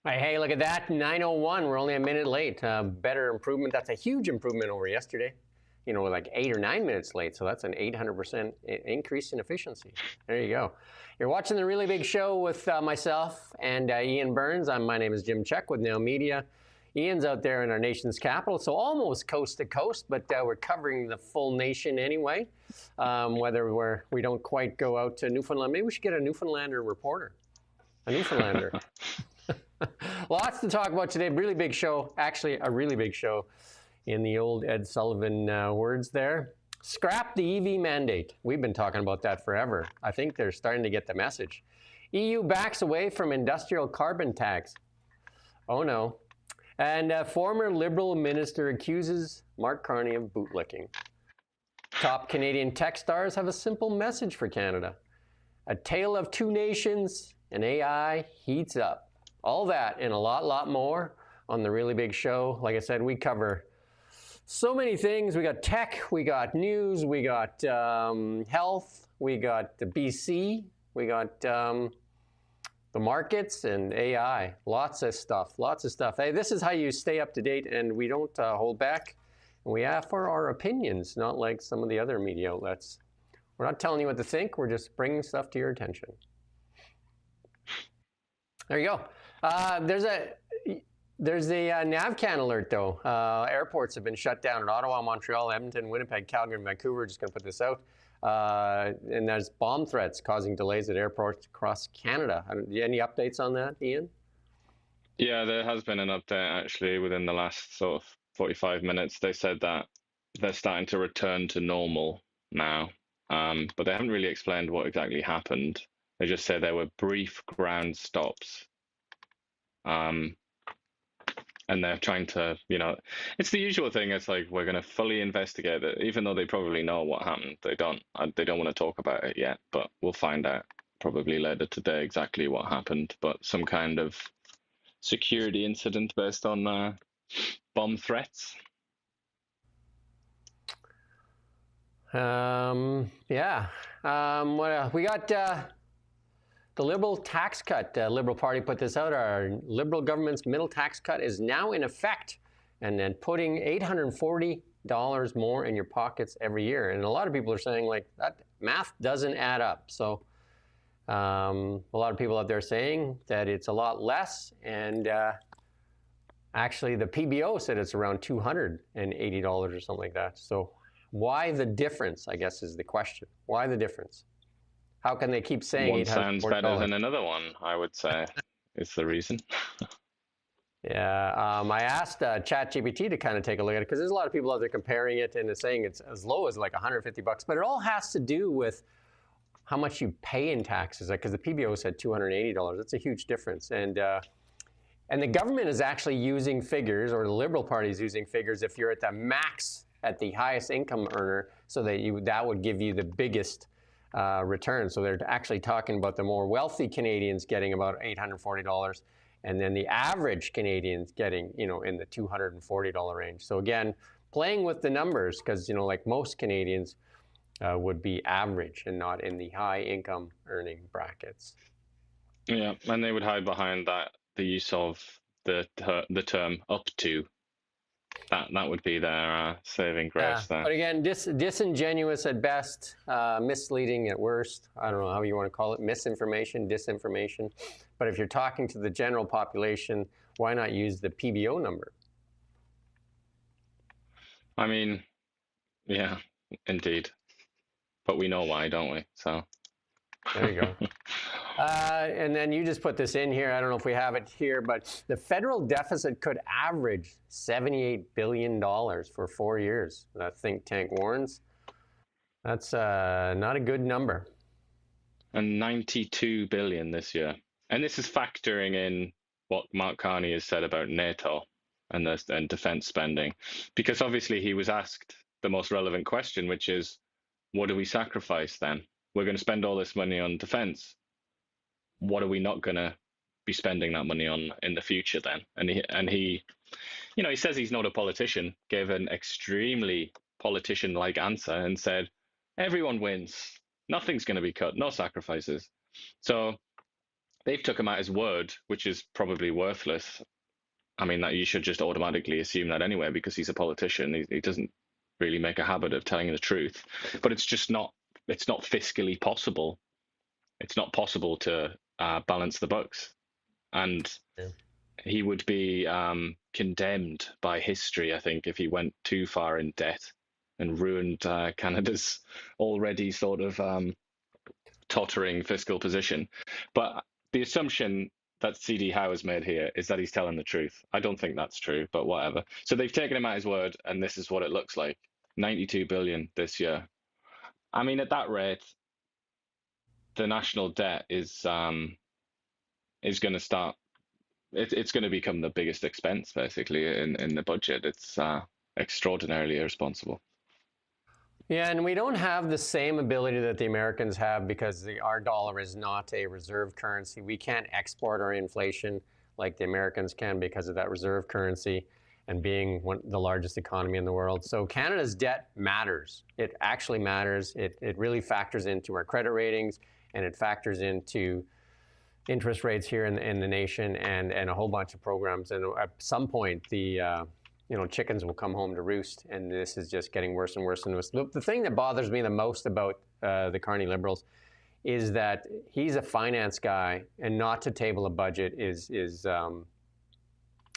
Hey, look at that, 9:01. We're only a minute late. Better improvement. That's a huge improvement over yesterday. We're like 8 or 9 minutes late, so that's an 800% increase in efficiency. There you go. You're watching The Really Big Show with myself and Ian Burns. My name is Jim Check with Now Media. Ian's out there in our nation's capital, so almost coast to coast, but we're covering the full nation anyway. Whether we don't quite go out to Newfoundland. Maybe we should get a Newfoundlander reporter. A Newfoundlander. Lots to talk about today. Really big show. Actually, a really big show in the old Ed Sullivan words there. Scrap the EV mandate. We've been talking about that forever. I think they're starting to get the message. EU backs away from industrial carbon tax. Oh no. And former Liberal minister accuses Mark Carney of bootlicking. Top Canadian tech stars have a simple message for Canada. A tale of two nations, and AI heats up. All that and a lot more on The Really Big Show. Like I said, we cover so many things. We got tech, we got news, we got health, we got the BC, we got the markets and AI. Lots of stuff. Hey, this is how you stay up to date, and we don't hold back. And we offer our opinions, not like some of the other media outlets. We're not telling you what to think. We're just bringing stuff to your attention. There you go. There's a NavCan alert, though. Airports have been shut down in Ottawa, Montreal, Edmonton, Winnipeg, Calgary, and Vancouver. Just going to put this out. And there's bomb threats causing delays at airports across Canada. Any updates on that, Ian? Yeah, there has been an update actually within the last sort of 45 minutes. They said that they're starting to return to normal now, but they haven't really explained what exactly happened. They just said there were brief ground stops. And they're trying to, it's the usual thing. It's like, we're going to fully investigate it, even though they probably know what happened. They don't want to talk about it yet, but we'll find out probably later today exactly what happened. But some kind of security incident based on bomb threats. Yeah. What we got? The Liberal tax cut. Liberal Party put this out. Our Liberal government's middle tax cut is now in effect, and then putting $840 more in your pockets every year. And a lot of people are saying, like, that math doesn't add up. So a lot of people out there saying that it's a lot less. And actually, the PBO said it's around $280 or something like that. So why the difference, I guess, is the question. Why the difference? How can they keep saying one sounds better than another one, I would say, is the reason. Yeah, I asked ChatGPT to kind of take a look at it, because there's a lot of people out there comparing it and saying it's as low as like $150, but it all has to do with how much you pay in taxes, because the PBO said $280. That's a huge difference. And the government is actually using figures, or the Liberal Party is using figures, if you're at the max, at the highest income earner, so that would give you the biggest return. So they're actually talking about the more wealthy Canadians getting about $840, and then the average Canadians getting, in the $240 range. So again, playing with the numbers, because, like most Canadians would be average and not in the high income earning brackets. Yeah, and they would hide behind that the use of the term up to. That would be their saving grace there. But again, disingenuous at best, misleading at worst. I don't know how you want to call it, misinformation, disinformation. But if you're talking to the general population, why not use the PBO number? I mean, yeah, indeed. But we know why, don't we? So there you go. And then you just put this in here. I don't know if we have it here, but the federal deficit could average $78 billion for 4 years. That think tank warns. That's not a good number. And 92 billion this year. And this is factoring in what Mark Carney has said about NATO and defense spending. Because obviously he was asked the most relevant question, which is, what do we sacrifice then? We're going to spend all this money on defense. What are we not going to be spending that money on in the future then? And he he says he's not a politician, gave an extremely politician-like answer and said, everyone wins. Nothing's going to be cut, no sacrifices. So they've took him at his word, which is probably worthless. I mean, that you should just automatically assume that anyway, because he's a politician. He doesn't really make a habit of telling the truth. But it's just not. It's not fiscally possible. It's not possible to balance the books, and Yeah. he would be condemned by history, I think, if he went too far in debt and ruined Canada's already sort of tottering fiscal position. But the assumption that CD Howe has made here is that he's telling the truth. I don't think that's true, but whatever. So they've taken him at his word, and this is what it looks like: 92 billion this year. I mean, at that rate, the national debt is going to start. It's going to become the biggest expense, basically, in the budget. It's extraordinarily irresponsible. Yeah, and we don't have the same ability that the Americans have because our dollar is not a reserve currency. We can't export our inflation like the Americans can because of that reserve currency and being the largest economy in the world. So Canada's debt matters. It actually matters. It really factors into our credit ratings, and it factors into interest rates here in the nation and a whole bunch of programs. And at some point, the chickens will come home to roost, and this is just getting worse and worse and worse. The thing that bothers me the most about the Carney Liberals is that he's a finance guy, and not to table a budget is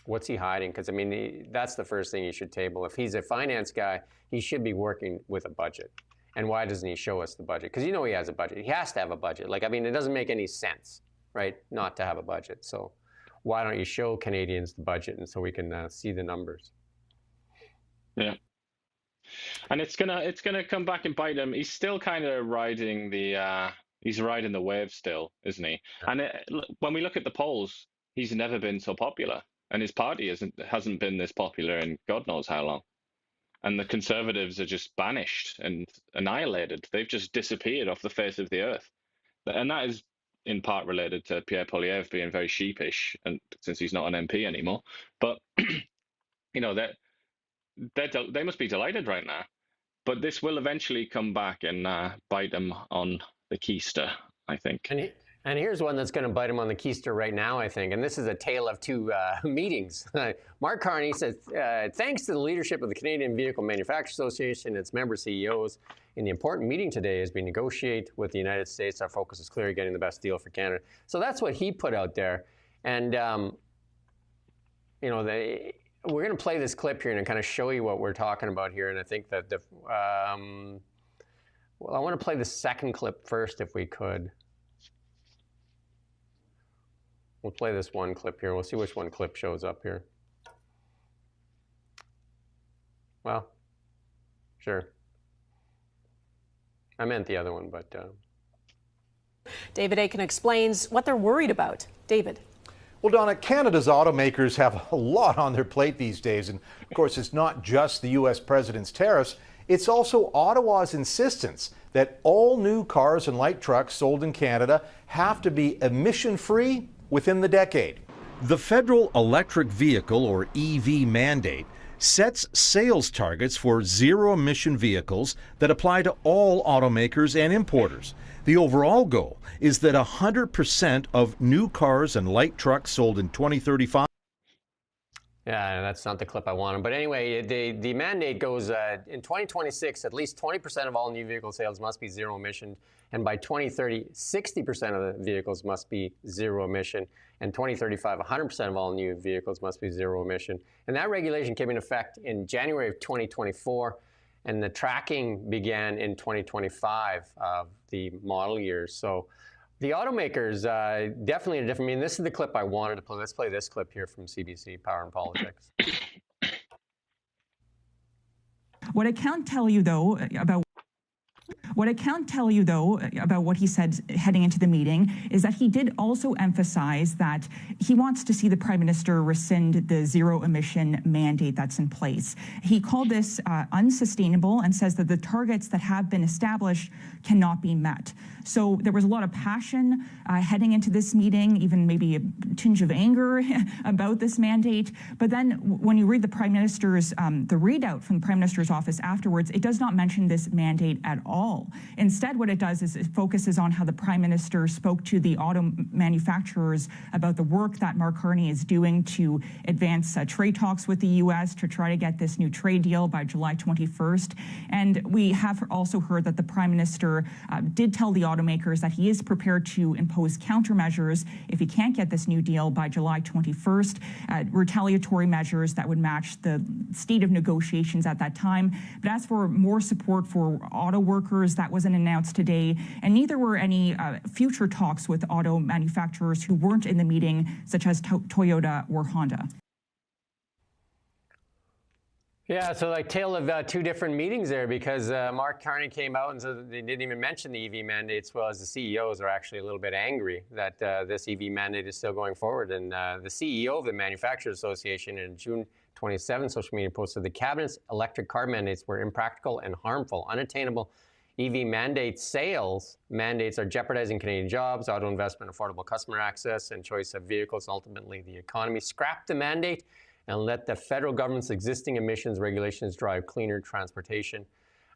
what's he hiding? Because I mean, that's the first thing he should table. If he's a finance guy, he should be working with a budget. And why doesn't he show us the budget? Because he has a budget. He has to have a budget. Like, I mean, it doesn't make any sense, right, not to have a budget. So why don't you show Canadians the budget, and so we can see the numbers? Yeah, and it's gonna come back and bite him. He's still kind of riding the wave still, isn't he? And when we look at the polls, he's never been so popular, and his party hasn't been this popular in God knows how long. And the Conservatives are just banished and annihilated. They've just disappeared off the face of the earth, and that is in part related to Pierre Poilievre being very sheepish, and since he's not an MP anymore. But that. They must be delighted right now, but this will eventually come back and bite them on the keister, I think. And here's one that's going to bite them on the keister right now, I think. And this is a tale of two meetings. Mark Carney says, thanks to the leadership of the Canadian Vehicle Manufacturers Association and its member CEOs, in the important meeting today as we negotiate with the United States, our focus is clearly getting the best deal for Canada. So that's what he put out there. And, we're going to play this clip here and kind of show you what we're talking about here. And I think that I want to play the second clip first, if we could. We'll play this one clip here. We'll see which one clip shows up here. Well, sure. I meant the other one, but... David Akin explains what they're worried about. David. Well, Donna, Canada's automakers have a lot on their plate these days. And of course, it's not just the U.S. president's tariffs. It's also Ottawa's insistence that all new cars and light trucks sold in Canada have to be emission-free within the decade. The federal electric vehicle, or EV mandate, sets sales targets for zero-emission vehicles that apply to all automakers and importers. The overall goal is that 100% of new cars and light trucks sold in 2035. Yeah, that's not the clip I wanted. But anyway, the mandate goes in 2026, at least 20% of all new vehicle sales must be zero emission. And by 2030, 60% of the vehicles must be zero emission. And 2035, 100% of all new vehicles must be zero emission. And that regulation came into effect in January of 2024. And the tracking began in 2025 of the model years. So the automakers definitely are different. I mean, this is the clip I wanted to play. Let's play this clip here from CBC, Power and Politics. What I can't tell you, though, about what he said heading into the meeting is that he did also emphasize that he wants to see the Prime Minister rescind the zero emission mandate that's in place. He called this unsustainable and says that the targets that have been established cannot be met. So there was a lot of passion heading into this meeting, even maybe a tinge of anger about this mandate. But then when you read the Prime Minister's, the readout from the Prime Minister's office afterwards, it does not mention this mandate at all. Instead, what it does is it focuses on how the Prime Minister spoke to the auto manufacturers about the work that Mark Carney is doing to advance trade talks with the U.S. to try to get this new trade deal by July 21st. And we have also heard that the Prime Minister did tell the automakers that he is prepared to impose countermeasures if he can't get this new deal by July 21st, retaliatory measures that would match the state of negotiations at that time. But as for more support for auto workers, that wasn't announced today, and neither were any future talks with auto manufacturers who weren't in the meeting, such as Toyota or Honda. Yeah, so like tale of two different meetings there, because Mark Carney came out and said they didn't even mention the EV mandates, well, as the CEOs are actually a little bit angry that this EV mandate is still going forward. And the CEO of the Manufacturers Association in June 27 social media posted the cabinet's electric car mandates were impractical and harmful. Unattainable EV mandate sales mandates are jeopardizing Canadian jobs, auto investment, affordable customer access, and choice of vehicles, ultimately the economy. Scrap the mandate and let the federal government's existing emissions regulations drive cleaner transportation.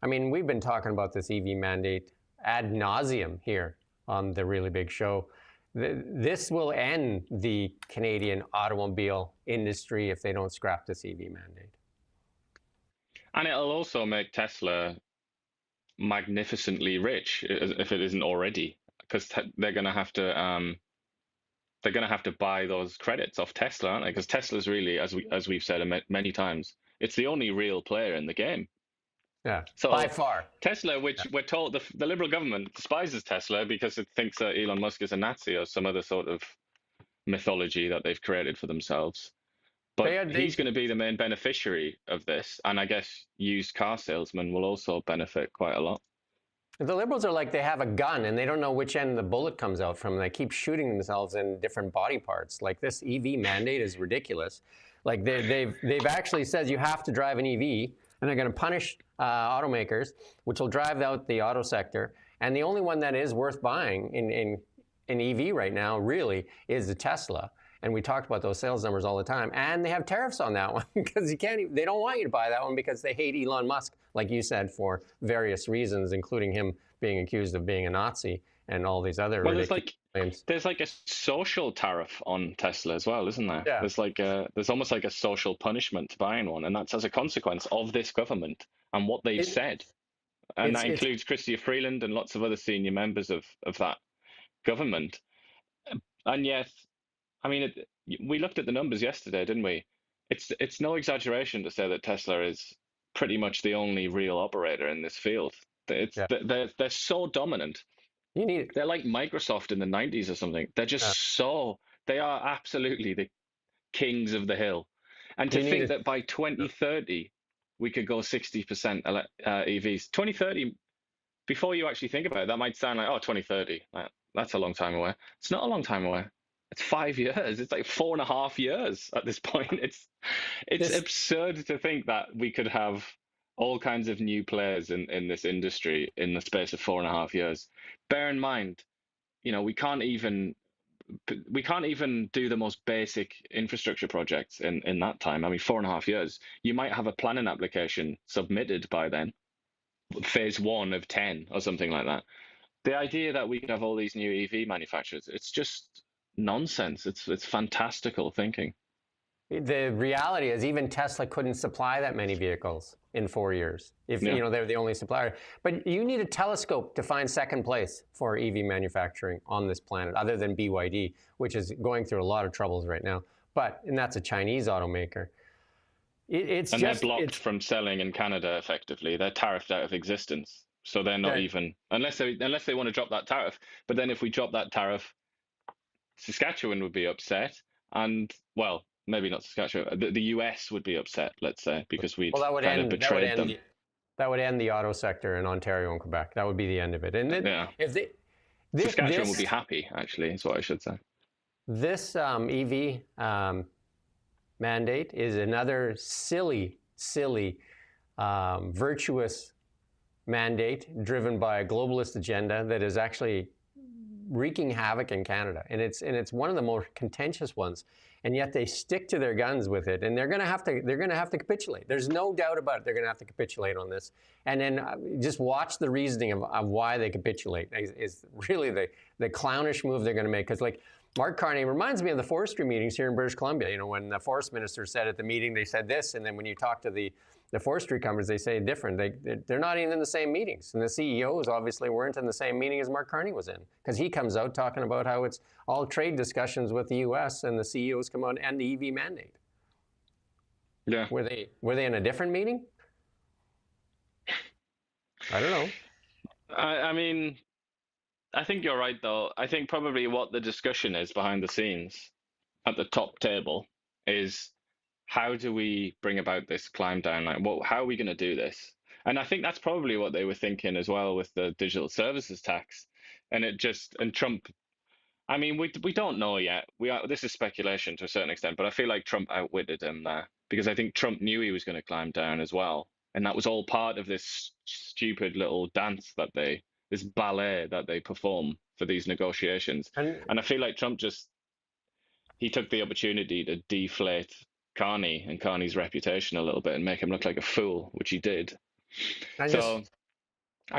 I mean, we've been talking about this EV mandate ad nauseum here on the Really Big Show. This will end the Canadian automobile industry if they don't scrap this EV mandate. And it'll also make Tesla magnificently rich, if it isn't already, because they're going to have to buy those credits off Tesla, aren't they? Because Tesla's really, as we've said many times, it's the only real player in the game. Yeah, so by far. Tesla, which we're told the Liberal government despises Tesla because it thinks that Elon Musk is a Nazi or some other sort of mythology that they've created for themselves. But he's going to be the main beneficiary of this, and I guess used car salesmen will also benefit quite a lot. The Liberals are like they have a gun and they don't know which end the bullet comes out from. They keep shooting themselves in different body parts. Like this EV mandate is ridiculous. Like they've actually said you have to drive an EV, and they're going to punish automakers, which will drive out the auto sector. And the only one that is worth buying in EV right now really is the Tesla. And we talked about those sales numbers all the time. And they have tariffs on that one because they don't want you to buy that one because they hate Elon Musk, like you said, for various reasons, including him being accused of being a Nazi and all these other ridiculous claims. There's like a social tariff on Tesla as well, isn't there? Yeah. There's almost like a social punishment to buying one, and that's as a consequence of this government and what they've said. And that includes Chrystia Freeland and lots of other senior members of that government. And yet, I mean, we looked at the numbers yesterday, didn't we? It's no exaggeration to say that Tesla is pretty much the only real operator in this field. They're so dominant. They're like Microsoft in the 90s or something. They're just they are absolutely the kings of the hill. And to think that by 2030, we could go 60% EVs. 2030, before you actually think about it, that might sound like, 2030, that's a long time away. It's not a long time away. It's 5 years. It's like 4.5 years at this point. It's absurd to think that we could have all kinds of new players in this industry in the space of 4.5 years. Bear in mind, we can't even do the most basic infrastructure projects in that time. I mean, 4.5 years. You might have a planning application submitted by then, phase 1 of 10 or something like that. The idea that we could have all these new EV manufacturers, it's just nonsense. It's fantastical thinking. The reality is even Tesla couldn't supply that many vehicles in 4 years if they're the only supplier. But you need a telescope to find second place for EV manufacturing on this planet, other than BYD, which is going through a lot of troubles right now. And that's a Chinese automaker. They're blocked from selling in Canada effectively. They're tariffed out of existence. So they're not even, unless they want to drop that tariff. But then if we drop that tariff, Saskatchewan would be upset, and well, maybe not Saskatchewan. The US would be upset, let's say, because we'd kind of betrayed them. That would end the auto sector in Ontario and Quebec. That would be the end of it. And then, Saskatchewan would be happy, actually, is what I should say. This EV mandate is another silly, virtuous mandate driven by a globalist agenda that is actually wreaking havoc in Canada, and it's one of the more contentious ones. and yet they stick to their guns with it, and they're going to have to capitulate. There's no doubt about it. They're going to have to capitulate on this, and then just watch the reasoning of why they capitulate is really the clownish move they're going to make. Because like Mark Carney reminds me of the forestry meetings here in British Columbia. You know, when the forest minister said at the meeting, they said this, and then when you talk to the forestry companies, they say different. They're not even in the same meetings. And the CEOs obviously weren't in the same meeting as Mark Carney was in, because he comes out talking about how it's all trade discussions with the U.S. and the CEOs come out and the EV mandate. Yeah. Were they in a different meeting? I don't know. I mean, I think you're right, though. I think probably what the discussion is behind the scenes at the top table is, how do we bring about this climb down? Like, how are we going to do this? And I think that's probably what they were thinking as well with the digital services tax. And Trump, I mean, we don't know yet. This is speculation to a certain extent, but I feel like Trump outwitted him there, because I think Trump knew he was going to climb down as well. And that was all part of this stupid little dance this ballet that they perform for these negotiations. And I feel like Trump he took the opportunity to deflate Carney and Carney's reputation a little bit and make him look like a fool, which he did. I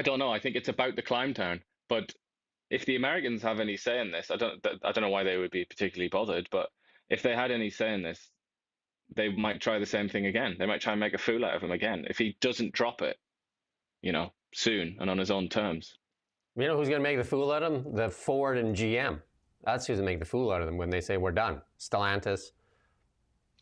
don't know. I think it's about the climb down. But if the Americans have any say in this, I don't know why they would be particularly bothered. But if they had any say in this, they might try the same thing again. They might try and make a fool out of him again if he doesn't drop it, soon and on his own terms. You know who's going to make the fool out of him? The Ford and GM. That's who's going to make the fool out of them when they say we're done. Stellantis.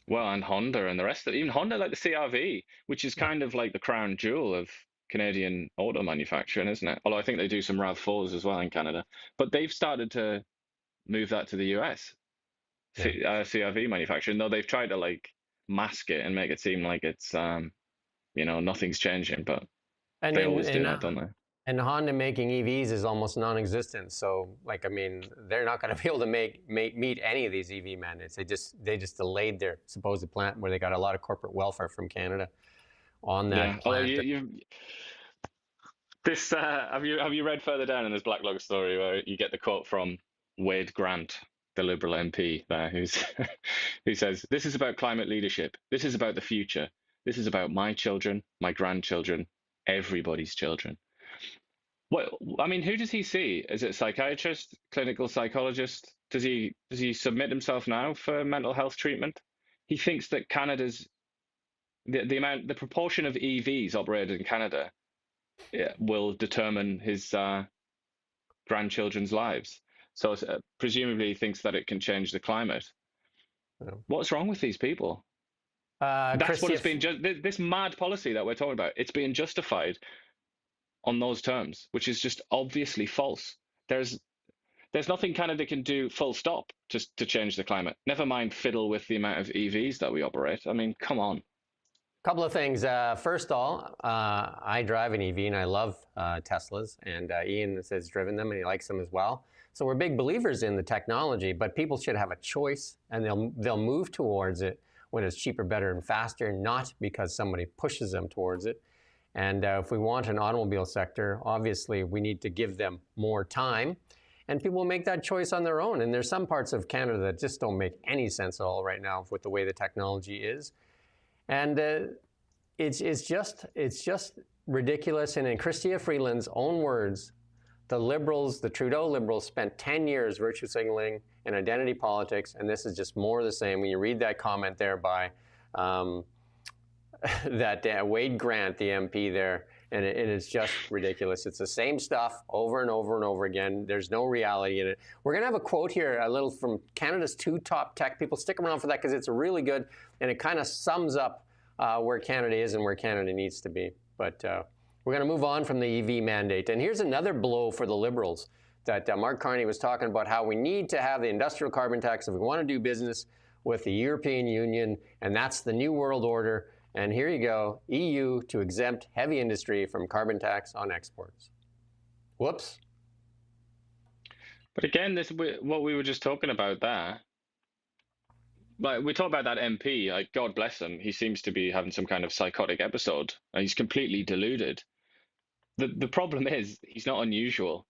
Well, and Honda and the rest of it. Even Honda, like the CR-V, which is kind of like the crown jewel of Canadian auto manufacturing, isn't it? Although I think they do some RAV4s as well in Canada. But they've started to move that to the US, CR-V manufacturing, though they've tried to like mask it and make it seem like it's, nothing's changing. But they always do that, don't they? And Honda making EVs is almost non-existent. So, like, I mean, they're not going to be able to meet any of these EV mandates. They just delayed their supposed plant where they got a lot of corporate welfare from Canada on that plant. Have you read further down in this Black Log story where you get the quote from Wade Grant, the Liberal MP there, who says, "This is about climate leadership. This is about the future. This is about my children, my grandchildren, everybody's children." Well, I mean, who does he see? Is it a psychiatrist, clinical psychologist? Does he submit himself now for mental health treatment? He thinks that Canada's the proportion of EVs operated in Canada will determine his grandchildren's lives. So presumably he thinks that it can change the climate. Yeah. What's wrong with these people? That's what it's been. This mad policy that we're talking about, it's being justified on those terms, which is just obviously false. There's nothing Canada can do full stop just to change the climate. Never mind fiddle with the amount of EVs that we operate. I mean, come on. Couple of things. First of all, I drive an EV and I love Teslas, and Ian has driven them and he likes them as well. So we're big believers in the technology, but people should have a choice, and they'll move towards it when it's cheaper, better, and faster, not because somebody pushes them towards it. And if we want an automobile sector, obviously we need to give them more time, and people will make that choice on their own. And there's some parts of Canada that just don't make any sense at all right now with the way the technology is. And it's just ridiculous. And in Chrystia Freeland's own words, the Liberals, the Trudeau Liberals, spent 10 years virtue signaling and identity politics, and this is just more of the same. When you read that comment there by Wade Grant, the MP there, and it is just ridiculous. It's the same stuff over and over and over again. There's no reality in it. We're going to have a quote here, a little from Canada's 2 top tech people. Stick around for that because it's really good, and it kind of sums up where Canada is and where Canada needs to be. But we're going to move on from the EV mandate. And here's another blow for the Liberals that Mark Carney was talking about, how we need to have the industrial carbon tax if we want to do business with the European Union, and that's the New World Order. And here you go, EU to exempt heavy industry from carbon tax on exports. Whoops. But again, what we were just talking about there, like we talk about that MP, like God bless him, he seems to be having some kind of psychotic episode. He's completely deluded. The problem is he's not unusual.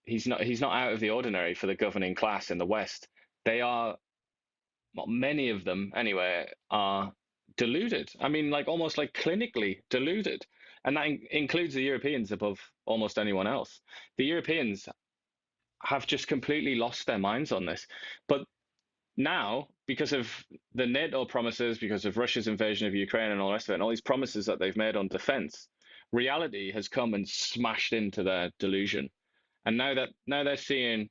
He's not out of the ordinary for the governing class in the West. They are well, many of them anyway, are deluded. I mean, like almost like clinically deluded. And that includes the Europeans above almost anyone else. The Europeans have just completely lost their minds on this. But now, because of the NATO promises, because of Russia's invasion of Ukraine and all the rest of it, and all these promises that they've made on defense, reality has come and smashed into their delusion. And now they're seeing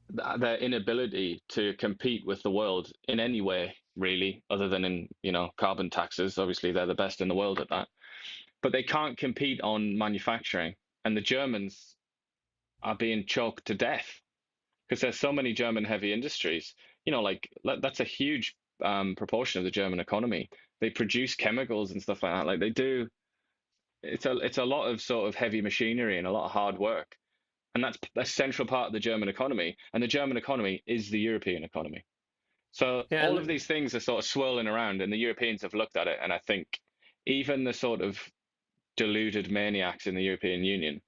their inability to compete with the world in any way, really, other than in, carbon taxes. Obviously, they're the best in the world at that. But they can't compete on manufacturing. And the Germans are being choked to death because there's so many German heavy industries. Like that's a huge proportion of the German economy. They produce chemicals and stuff like that. Like they do. It's a lot of sort of heavy machinery and a lot of hard work. And that's a central part of the German economy. And the German economy is the European economy. So Yeah, all of these things are sort of swirling around, and the Europeans have looked at it. And I think even the sort of deluded maniacs in the European Union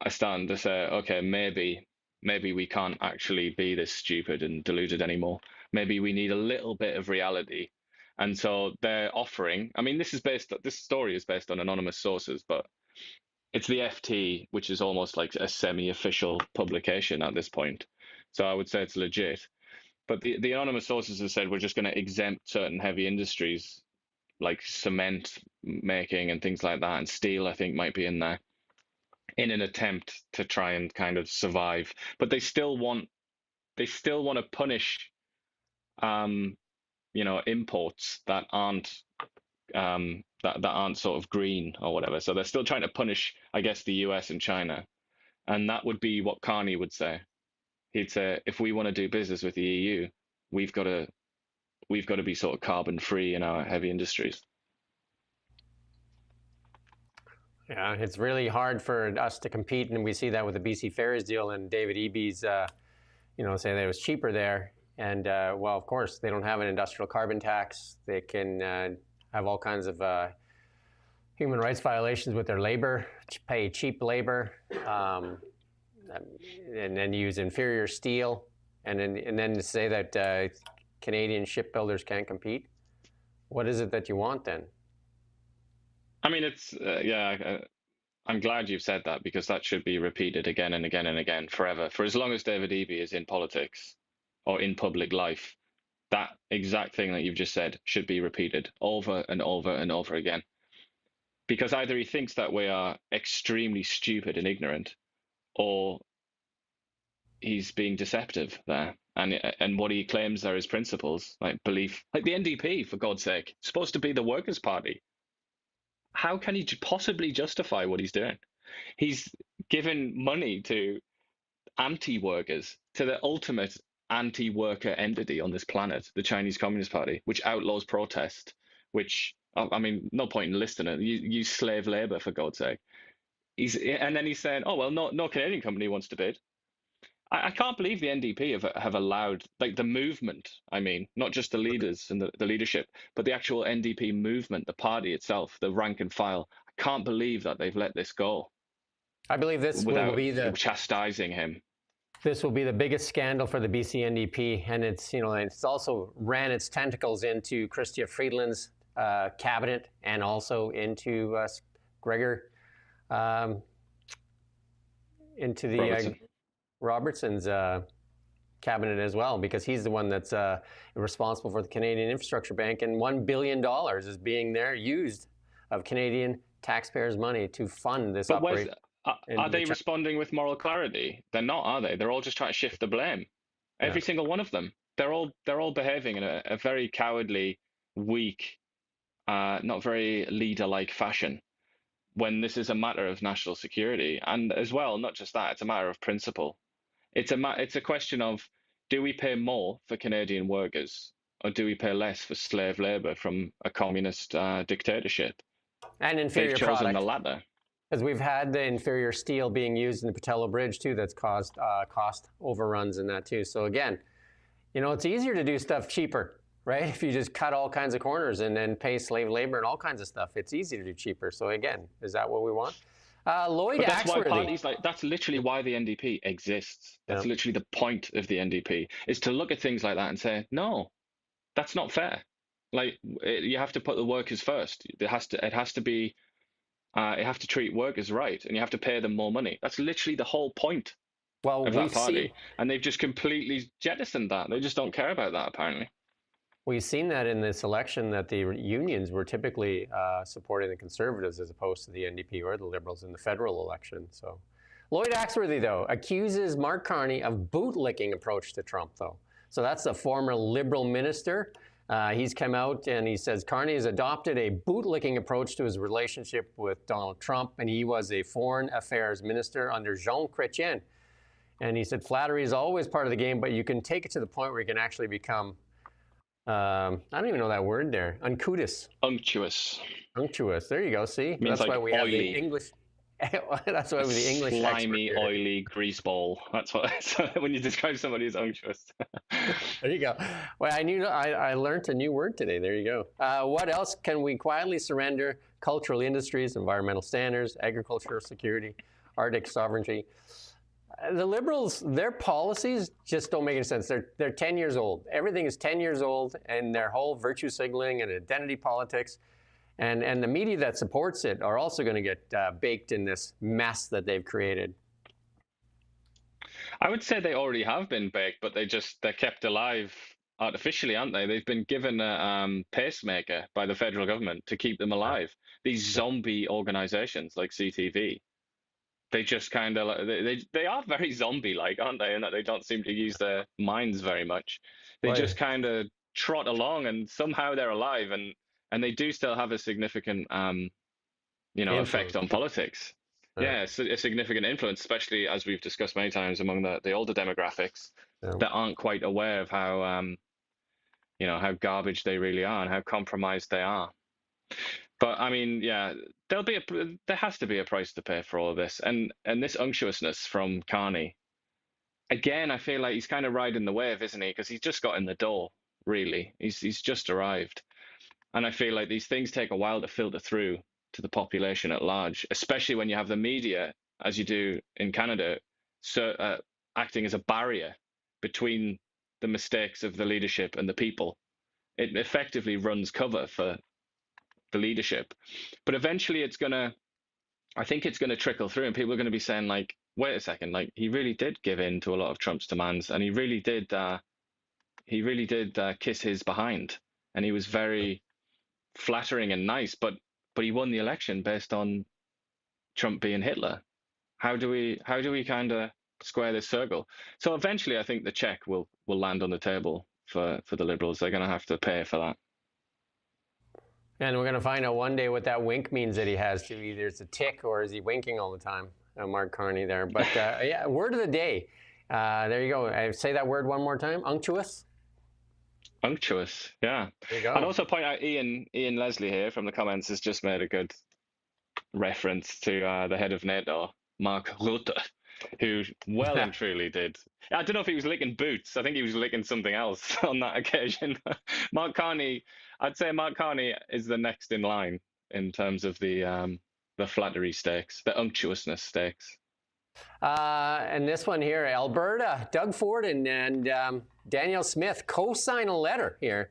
are starting to say, okay, maybe we can't actually be this stupid and deluded anymore. Maybe we need a little bit of reality. And so they're offering, I mean, this story is based on anonymous sources, but it's the FT, which is almost like a semi-official publication at this point. So I would say it's legit. But the anonymous sources have said we're just going to exempt certain heavy industries like cement making and things like that, and steel, I think, might be in there, in an attempt to try and kind of survive. But they still want to punish imports that aren't that aren't sort of green or whatever. So they're still trying to punish, I guess, the US and China. And that would be what Carney would say. He'd say, if we want to do business with the EU, we've got to be sort of carbon free in our heavy industries. Yeah, it's really hard for us to compete, and we see that with the BC Ferries deal and David Eby's, say that it was cheaper there. And well, of course, they don't have an industrial carbon tax. They can have all kinds of human rights violations with their labor, pay cheap labor, and then use inferior steel, and then to say that Canadian shipbuilders can't compete. What is it that you want then? I mean, it's I'm glad you've said that, because that should be repeated again and again and again forever. For as long as David Eby is in politics or in public life, that exact thing that you've just said should be repeated over and over and over again. Because either he thinks that we are extremely stupid and ignorant, or he's being deceptive there. And what he claims are his principles, like belief, like the NDP, for God's sake, supposed to be the Workers' Party. How can he possibly justify what he's doing? He's given money to anti-workers, to the ultimate anti-worker entity on this planet, the Chinese Communist Party, which outlaws protest, which, I mean, no point in listing it. You use slave labor, for God's sake. And then he's saying, oh, well, no Canadian company wants to bid. I can't believe the NDP have allowed, like, the movement, I mean, not just the leaders and the leadership, but the actual NDP movement, the party itself, the rank and file. I can't believe that they've let this go. I believe this will be chastising him. This will be the biggest scandal for the BC NDP, and it's also ran its tentacles into Chrystia Freeland's cabinet, and also into Gregor, into the Robertson's cabinet as well, because he's the one that's responsible for the Canadian Infrastructure Bank, and $1 billion is being there used of Canadian taxpayers' money to fund this operation. Are they responding with moral clarity? They're not, are they? They're all just trying to shift the blame. Every single one of them. They're all behaving in a very cowardly, weak, not very leader-like fashion, when this is a matter of national security. And as well, not just that, it's a matter of principle. It's a question of, do we pay more for Canadian workers, or do we pay less for slave labor from a communist dictatorship? And inferior They've chosen product. the latter. Because we've had the inferior steel being used in the Patello Bridge too, that's caused cost overruns in that too. So again, it's easier to do stuff cheaper, right? If you just cut all kinds of corners and then pay slave labor and all kinds of stuff, it's easy to do cheaper. So again, is that what we want? Lloyd But that's why Axworthy. parties that's literally why the NDP exists. That's literally the point of the NDP, is to look at things like that and say, no, that's not fair. Like, you have to put the workers first. It has to be, you have to treat workers right, and you have to pay them more money. That's literally the whole point Well, of that we've party. seen And they've just completely jettisoned that. They just don't care about that, apparently. we've seen that in this election, that the unions were typically supporting the Conservatives as opposed to the NDP or the Liberals in the federal election. So, Lloyd Axworthy, though, accuses Mark Carney of bootlicking approach to Trump, though. So that's the former Liberal minister. He's come out and he says Carney has adopted a bootlicking approach to his relationship with Donald Trump, and he was a foreign affairs minister under Jean Chrétien. And he said flattery is always part of the game, but you can take it to the point where you can actually become, I don't even know that word there, unctuous. Unctuous. Unctuous. There you go. See, Means that's like why we have the oily. English. That's why with the English slimy, expert here. oily grease ball. That's what. When you describe somebody as unctuous. There you go. Well, I learned a new word today. There you go. What else can we quietly surrender? Cultural industries, environmental standards, agricultural security, Arctic sovereignty. The Liberals, their policies just don't make any sense. They're 10 years old. Everything is 10 years old, and their whole virtue signaling and identity politics, and the media that supports it are also going to get baked in this mess that they've created. I would say they already have been baked, but they're kept alive artificially, aren't they? They've been given a pacemaker by the federal government to keep them alive. These zombie organizations like CTV. They just kind of they are very zombie-like, aren't they? In that they don't seem to use their minds very much. They just kind of trot along, and somehow they're alive, and they do still have a significant effect on politics. Yeah, it's a significant influence, especially as we've discussed many times among the older demographics that aren't quite aware of how how garbage they really are and how compromised they are. But I mean, yeah, there has to be a price to pay for all of this, and this unctuousness from Carney. Again, I feel like he's kind of riding the wave, isn't he? Because he's just got in the door. Really, he's just arrived, and I feel like these things take a while to filter through to the population at large, especially when you have the media, as you do in Canada, acting as a barrier between the mistakes of the leadership and the people. It effectively runs cover for the leadership, but eventually I think it's gonna trickle through, and people are gonna be saying like, wait a second, like he really did give in to a lot of Trump's demands, and he really did kiss his behind, and he was very flattering and nice, but he won the election based on Trump being Hitler. How do we kind of square this circle? So eventually, I think the check will land on the table for the Liberals. They're gonna have to pay for that. And we're going to find out one day what that wink means that he has to. Either it's a tick or is he winking all the time? Mark Carney there. But yeah, word of the day. There you go. Say that word one more time. Unctuous. Unctuous, yeah. There you go. I'd also point out Ian Leslie here from the comments has just made a good reference to the head of NATO, Mark Rutte, who well and truly did. I don't know if he was licking boots. I think he was licking something else on that occasion. Mark Carney, I'd say Mark Carney is the next in line in terms of the flattery stakes, the unctuousness stakes. And this one here, Alberta, Doug Ford and Danielle Smith co-sign a letter here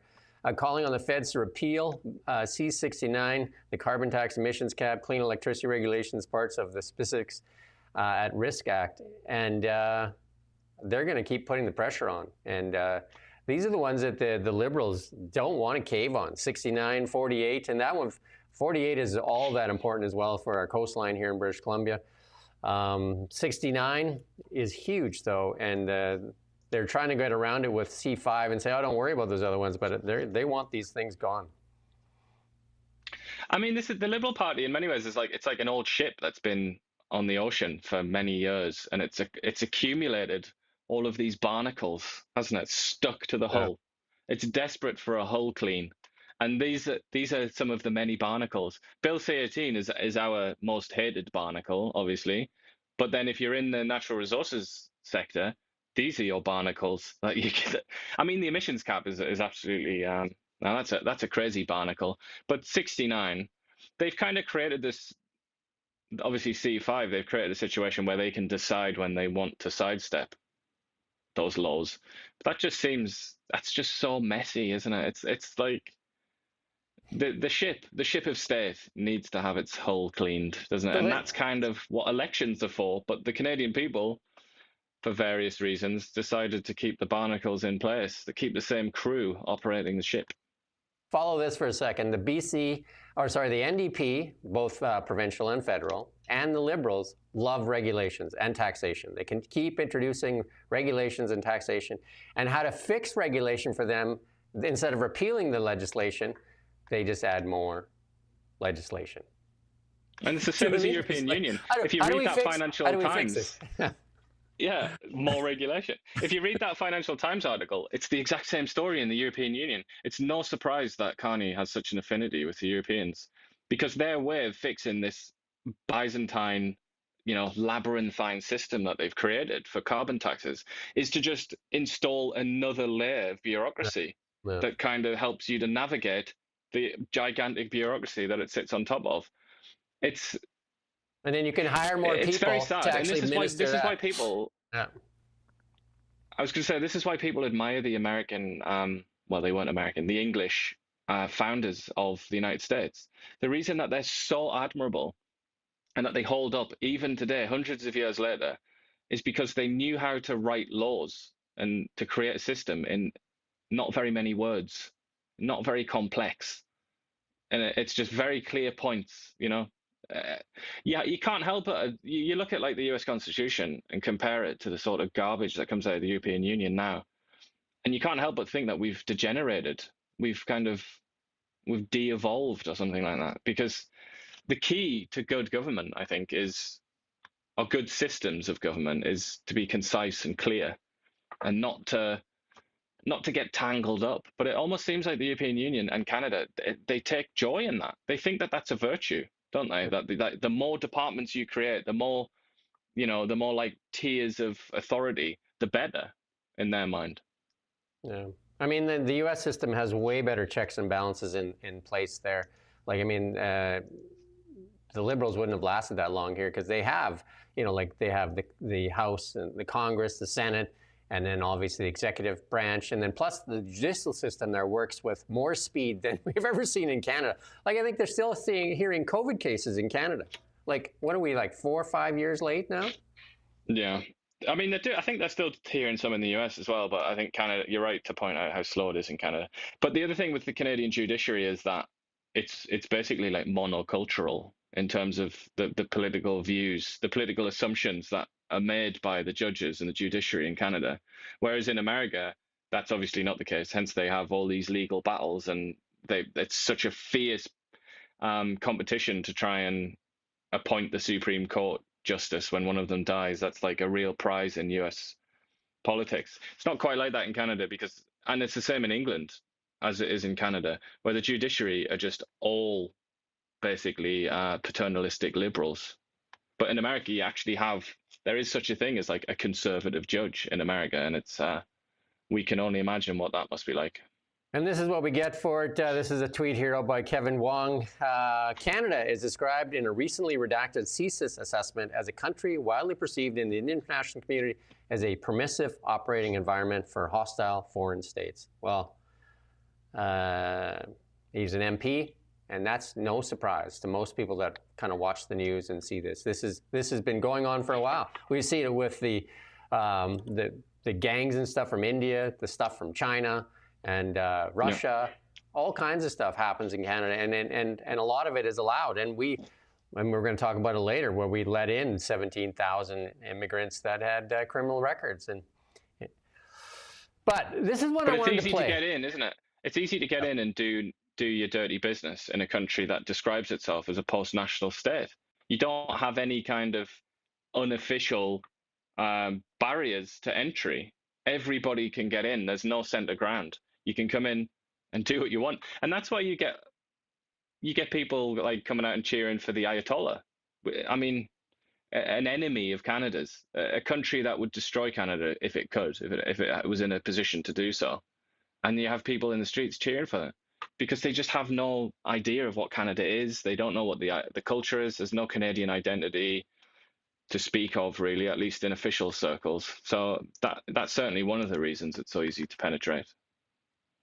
calling on the feds to repeal C-69, the carbon tax emissions cap, clean electricity regulations, parts of the Specifics at Risk Act. And they're going to keep putting the pressure on. And these are the ones that the Liberals don't want to cave on, 69, 48. And that one, 48 is all that important as well for our coastline here in British Columbia. 69 is huge, though, and they're trying to get around it with C5 and say, oh, don't worry about those other ones, but they want these things gone. I mean, the Liberal Party in many ways is it's like an old ship that's been on the ocean for many years, and it's accumulated all of these barnacles, hasn't it? Stuck to the hull. It's desperate for a hull clean. And these are some of the many barnacles. Bill C-18 is our most hated barnacle, obviously. But then if you're in the natural resources sector, these are your barnacles. That you get. I mean, the emissions cap is absolutely now that's a crazy barnacle. But 69, they've kind of created this obviously C5, they've created a situation where they can decide when they want to sidestep those laws. But that's just so messy, isn't it? It's like the ship of state needs to have its hull cleaned, doesn't it? So And they, that's kind of what elections are for. But the Canadian people, for various reasons, decided to keep the barnacles in place, to keep the same crew operating the ship. follow this for a second. The NDP, both provincial and federal, and the Liberals love regulations and taxation. They can keep introducing regulations and taxation. And how to fix regulation for them, instead of repealing the legislation, they just add more legislation. And it's the same as the European Union. If you read that Financial Times, yeah, more regulation. If you read that Financial Times article, it's the exact same story in the European Union. It's no surprise that Carney has such an affinity with the Europeans, because their way of fixing this Byzantine, labyrinthine system that they've created for carbon taxes is to just install another layer of bureaucracy that kind of helps you to navigate the gigantic bureaucracy that it sits on top of. And then you can hire more people. It's very sad, to and this is why people. Yeah. I was going to say, this is why people admire the American. Well, they weren't American. The English founders of the United States. The reason that they're so admirable, and that they hold up even today, hundreds of years later, is because they knew how to write laws and to create a system in not very many words, not very complex, and it's just very clear points. Yeah, you can't help it. You look at like the US Constitution and compare it to the sort of garbage that comes out of the European Union now, and you can't help but think that we've degenerated. We've de-evolved or something like that. Because the key to good government, I think, or good systems of government, is to be concise and clear, and not to get tangled up. But it almost seems like the European Union and Canada, they take joy in that. They think that that's a virtue, don't they? That the more departments you create, the more like tiers of authority, the better in their mind. Yeah. I mean, the U.S. system has way better checks and balances in place there. Like, I mean, the Liberals wouldn't have lasted that long here, because they have, they have the House and the Congress, the Senate, and then obviously the executive branch, and then plus the judicial system there works with more speed than we've ever seen in Canada. Like, I think they're still hearing COVID cases in Canada. Like, what are we, like 4 or 5 years late now? Yeah. I mean, I think they're still hearing some in the US as well, but I think Canada, you're right to point out how slow it is in Canada. But the other thing with the Canadian judiciary is that it's basically like monocultural in terms of the political views, the political assumptions that are made by the judges and the judiciary in Canada. Whereas in America, that's obviously not the case. Hence, they have all these legal battles, and it's such a fierce competition to try and appoint the Supreme Court justice when one of them dies. That's like a real prize in US politics. It's not quite like that in Canada, and it's the same in England as it is in Canada, where the judiciary are just all basically paternalistic liberals. But in America, there is such a thing as like a conservative judge in America, and we can only imagine what that must be like. And this is what we get for it. This is a tweet here by Kevin Wong. Canada is described in a recently redacted CSIS assessment as a country widely perceived in the international community as a permissive operating environment for hostile foreign states. Well, he's an MP, and that's no surprise to most people that kind of watch the news and see this. This has been going on for a while. We see it with the gangs and stuff from India, the stuff from China, and Russia. All kinds of stuff happens in Canada, and a lot of it is allowed. And we're going to talk about it later, where we let in 17,000 immigrants that had criminal records. But this is what I wanted to play. It's easy to get in, isn't it? It's easy to get in and do your dirty business in a country that describes itself as a post-national state. You don't have any kind of unofficial barriers to entry. Everybody can get in. There's no center ground. You can come in and do what you want. And that's why you get people like coming out and cheering for the Ayatollah. I mean, an enemy of Canada's, a country that would destroy Canada if it could, if it was in a position to do so. And you have people in the streets cheering for it. because they just have no idea of what Canada is. They don't know what the culture is. There's no Canadian identity to speak of, really, at least in official circles. So that's certainly one of the reasons it's so easy to penetrate.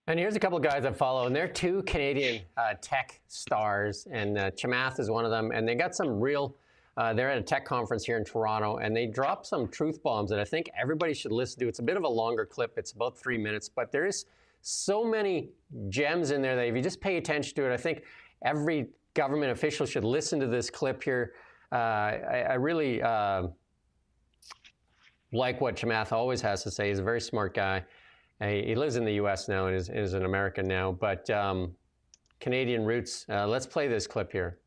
And here's a couple of guys I follow, and they're two Canadian tech stars, and Chamath is one of them. And they got some real, they're at a tech conference here in Toronto, and they dropped some truth bombs that I think everybody should listen to. It's a bit of a longer clip. It's about 3 minutes, but there is so many gems in there that if you just pay attention to it, I think every government official should listen to this clip here. I really like what Chamath always has to say. He's a very smart guy. He lives in the U.S. now and is an American now, but Canadian roots. Let's play this clip here.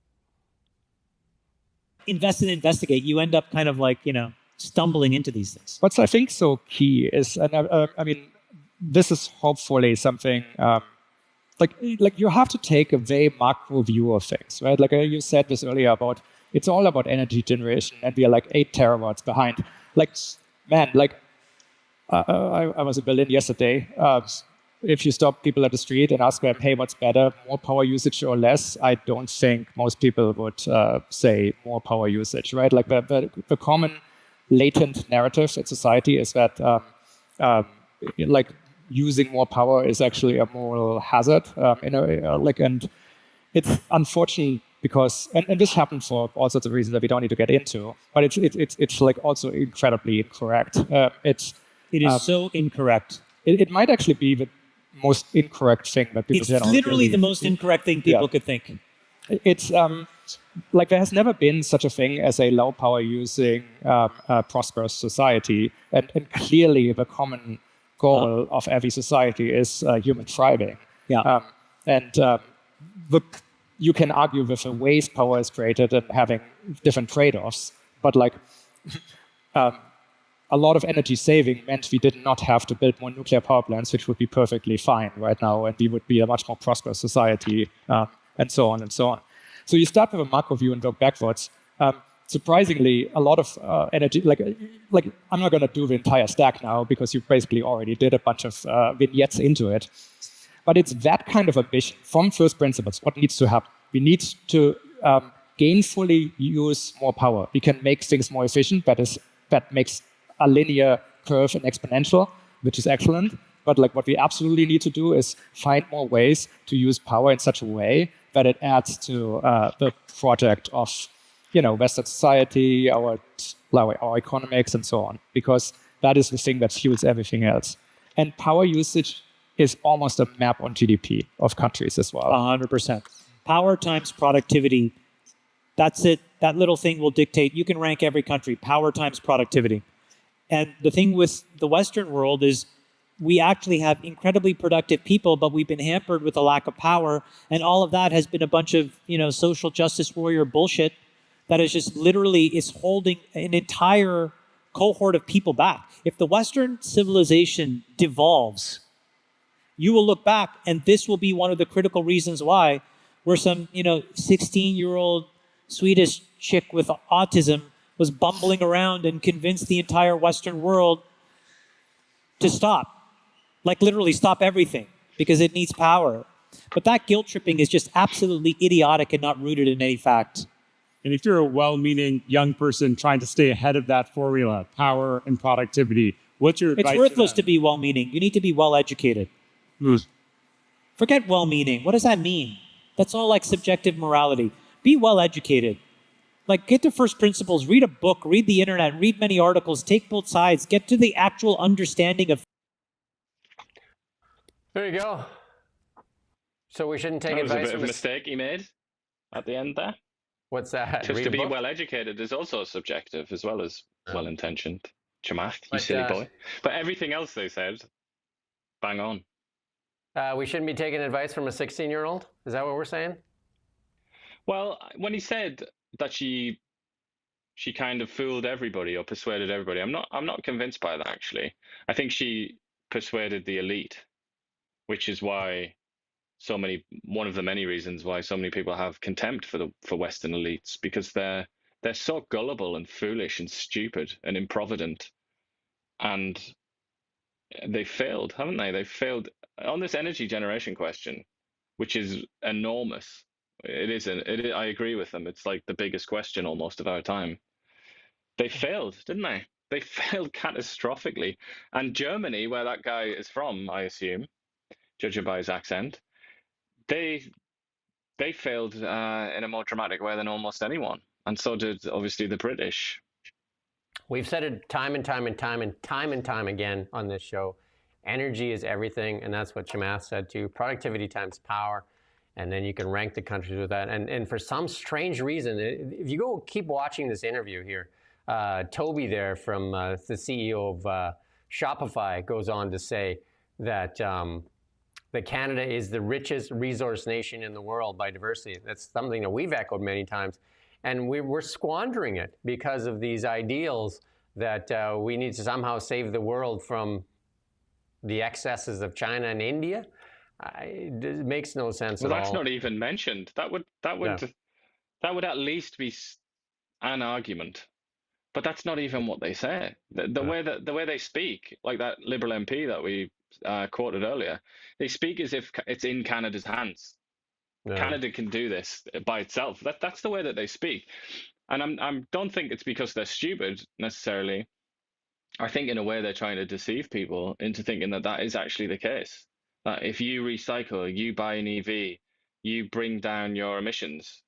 Invest and investigate. You end up kind of like, stumbling into these things. What's I think so key is, and I mean, this is hopefully something like you have to take a very macro view of things, right? Like you said this earlier about it's all about energy generation, and we are like 8 terawatts behind. Like, man, like. I was in Berlin yesterday. If you stop people at the street and ask them, hey, what's better, more power usage or less? I don't think most people would say more power usage, right? Like the common latent narrative in society is that like using more power is actually a moral hazard. And it's unfortunate because, and this happened for all sorts of reasons that we don't need to get into, but it's like also incredibly incorrect. It is so incorrect. It might actually be the most incorrect thing that people generally It's literally believe. the most incorrect thing people could think. It's like there has never been such a thing as a low power using prosperous society, and clearly the common goal of every society is human thriving. Yeah. You can argue with the ways power is created and having different trade-offs, but like. A lot of energy saving meant we did not have to build more nuclear power plants, which would be perfectly fine right now, and we would be a much more prosperous society, and so on and so on. So you start with a macro view and work backwards. Surprisingly, a lot of energy, like I'm not going to do the entire stack now because you basically already did a bunch of vignettes into it. But it's that kind of ambition from first principles. What needs to happen? We need to gainfully use more power. We can make things more efficient. That makes a linear curve and exponential, which is excellent. But like what we absolutely need to do is find more ways to use power in such a way that it adds to the project of, Western society, our economics, and so on, because that is the thing that fuels everything else. And power usage is almost a map on GDP of countries as well. 100%. Power times productivity. That's it. That little thing will dictate. You can rank every country. Power times productivity. And the thing with the Western world is we actually have incredibly productive people, but we've been hampered with a lack of power. And all of that has been a bunch of, social justice warrior bullshit that is just literally is holding an entire cohort of people back. If the Western civilization devolves, you will look back, and this will be one of the critical reasons why we're some, 16-year-old Swedish chick with autism was bumbling around and convinced the entire Western world to stop. Like literally stop everything because it needs power. But that guilt tripping is just absolutely idiotic and not rooted in any fact. And if you're a well-meaning young person trying to stay ahead of that formula, power and productivity, what's your advice? It's worthless to be well-meaning. You need to be well-educated. Forget well-meaning. What does that mean? That's all like subjective morality. Be well-educated. Like, get to first principles, read a book, read the internet, read many articles, take both sides, get to the actual understanding of. There you go. So we shouldn't take That was advice a bit from of a mistake he made at the end there. What's that? Just Read to a be book? well educated is also subjective as well as well intentioned. Chamath, you But, silly boy. But everything else they said, bang on. We shouldn't be taking advice from a 16-year-old? Is that what we're saying? Well, when he said that she kind of fooled everybody or persuaded everybody, I'm not convinced by that actually. I think she persuaded the elite, which is why one of the many reasons why so many people have contempt for Western elites, because they're so gullible and foolish and stupid and improvident, and they failed, haven't they? They failed on this energy generation question. which is enormous. It is. I agree with them. It's like the biggest question almost of our time. They failed, didn't they? They failed catastrophically. And Germany, where that guy is from, I assume, judging by his accent, they failed in a more dramatic way than almost anyone. And so did obviously the British. We've said it time and time and time and time and time again on this show. Energy is everything, and that's what Chamath said too. Productivity times power, and then you can rank the countries with that. And for some strange reason, if you go keep watching this interview here, Toby there from the CEO of Shopify goes on to say that that Canada is the richest resource nation in the world by diversity. That's something that we've echoed many times. And we're squandering it because of these ideals that we need to somehow save the world from the excesses of China and India. It makes no sense at all. Well, that's not even mentioned. That would at least be an argument, but that's not even what they say. The way they speak, like that Liberal MP that we quoted earlier, they speak as if it's in Canada's hands. Yeah. Canada can do this by itself. That's the way that they speak, and I don't think it's because they're stupid necessarily. I think in a way they're trying to deceive people into thinking that that is actually the case. That if you recycle, you buy an EV, you bring down your emissions,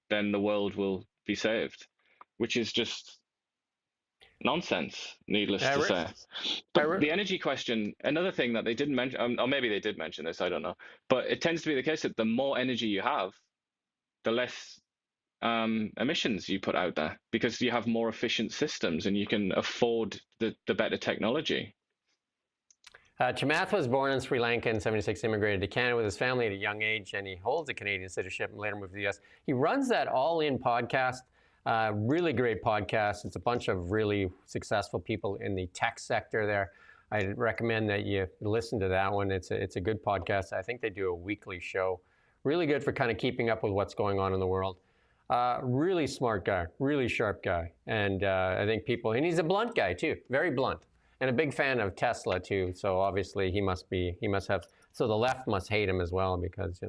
then the world will be saved, which is just nonsense, needless to say. But the energy question, another thing that they didn't mention, or maybe they did mention this, I don't know, but it tends to be the case that the more energy you have, the less emissions you put out there, because you have more efficient systems and you can afford the better technology. Chamath was born in Sri Lanka in '76, immigrated to Canada with his family at a young age, and he holds a Canadian citizenship and later moved to the U.S. He runs that All In podcast. Really great podcast. It's a bunch of really successful people in the tech sector there. I recommend that you listen to that one. It's a good podcast. I think they do a weekly show. Really good for kind of keeping up with what's going on in the world. Really smart guy, really sharp guy. And I think and he's a blunt guy too, very blunt. And a big fan of Tesla too. So obviously he must have, so the left must hate him as well because,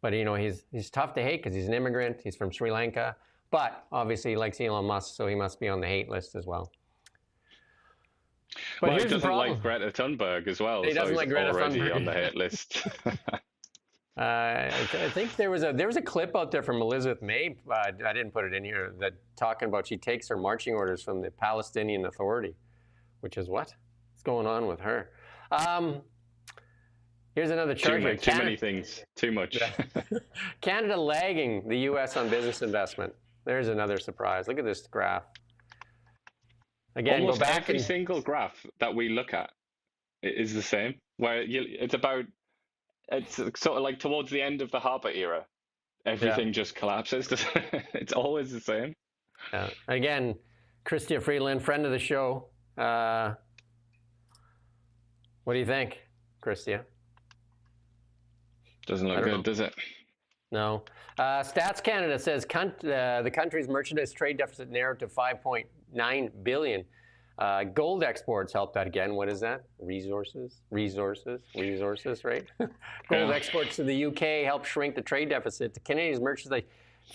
but he's tough to hate because he's an immigrant. He's from Sri Lanka. But obviously he likes Elon Musk, so he must be on the hate list as well. But he doesn't like Greta Thunberg as well. He doesn't like Greta Thunberg. On the hate list. I think there was a clip out there from Elizabeth May. I didn't put it in here. That talking about she takes her marching orders from the Palestinian Authority, which is what's going on with her. Here's another chart. Too many things. Too much. Canada lagging the U.S. on business investment. There's another surprise. Look at this graph. Again, almost go back. Every single graph that we look at is the same. Where it's sort of like towards the end of the Harper era, everything just collapses. It's always the same. Again, Chrystia Freeland, friend of the show. What do you think, Chrystia? Doesn't look good, does it? No. Stats Canada says the country's merchandise trade deficit narrowed to $5.9 billion. Gold exports helped that again. What is that? Resources, right? Gold exports to the UK helped shrink the trade deficit. The Canadian merchandise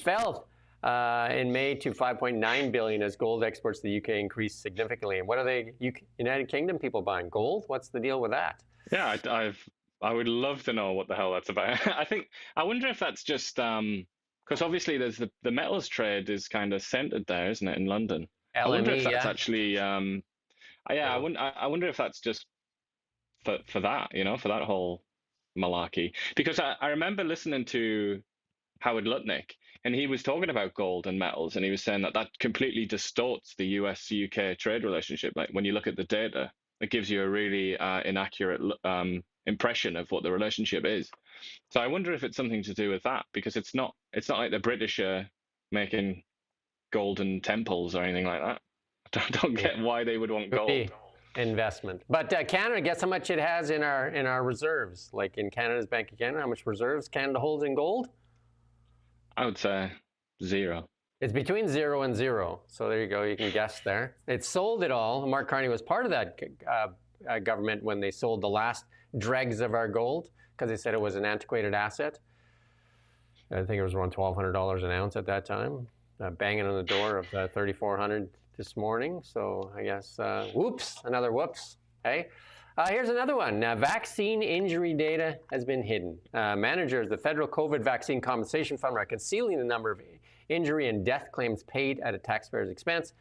fell in May to $5.9 billion as gold exports to the UK increased significantly. And what are the United Kingdom people buying? Gold? What's the deal with that? Yeah, I would love to know what the hell that's about. I wonder if that's just because obviously there's the metals trade is kind of centered there, isn't it, in London? LME, I wonder if that's actually I wonder if that's just for that, for that whole malarkey. Because I remember listening to Howard Lutnick, and he was talking about gold and metals, and he was saying that completely distorts the US-UK trade relationship. Like when you look at the data, it gives you a really inaccurate impression of what the relationship is. So I wonder if it's something to do with that, because it's not like the British are making golden temples or anything like that. I don't get why they would want gold. Investment. But Canada, guess how much it has in our reserves? Like in Canada's Bank of Canada, how much reserves Canada holds in gold? I would say 0. It's between 0 and 0. So there you go. You can guess there. It sold it all. Mark Carney was part of that government when they sold the last dregs of our gold because they said it was an antiquated asset. I think it was around $1,200 an ounce at that time, banging on the door of $3,400 this morning. So I guess, whoops, another whoops. Hey, here's another one. Vaccine injury data has been hidden. Managers of the Federal COVID Vaccine Compensation Fund are concealing the number of injury and death claims paid at a taxpayer's expense.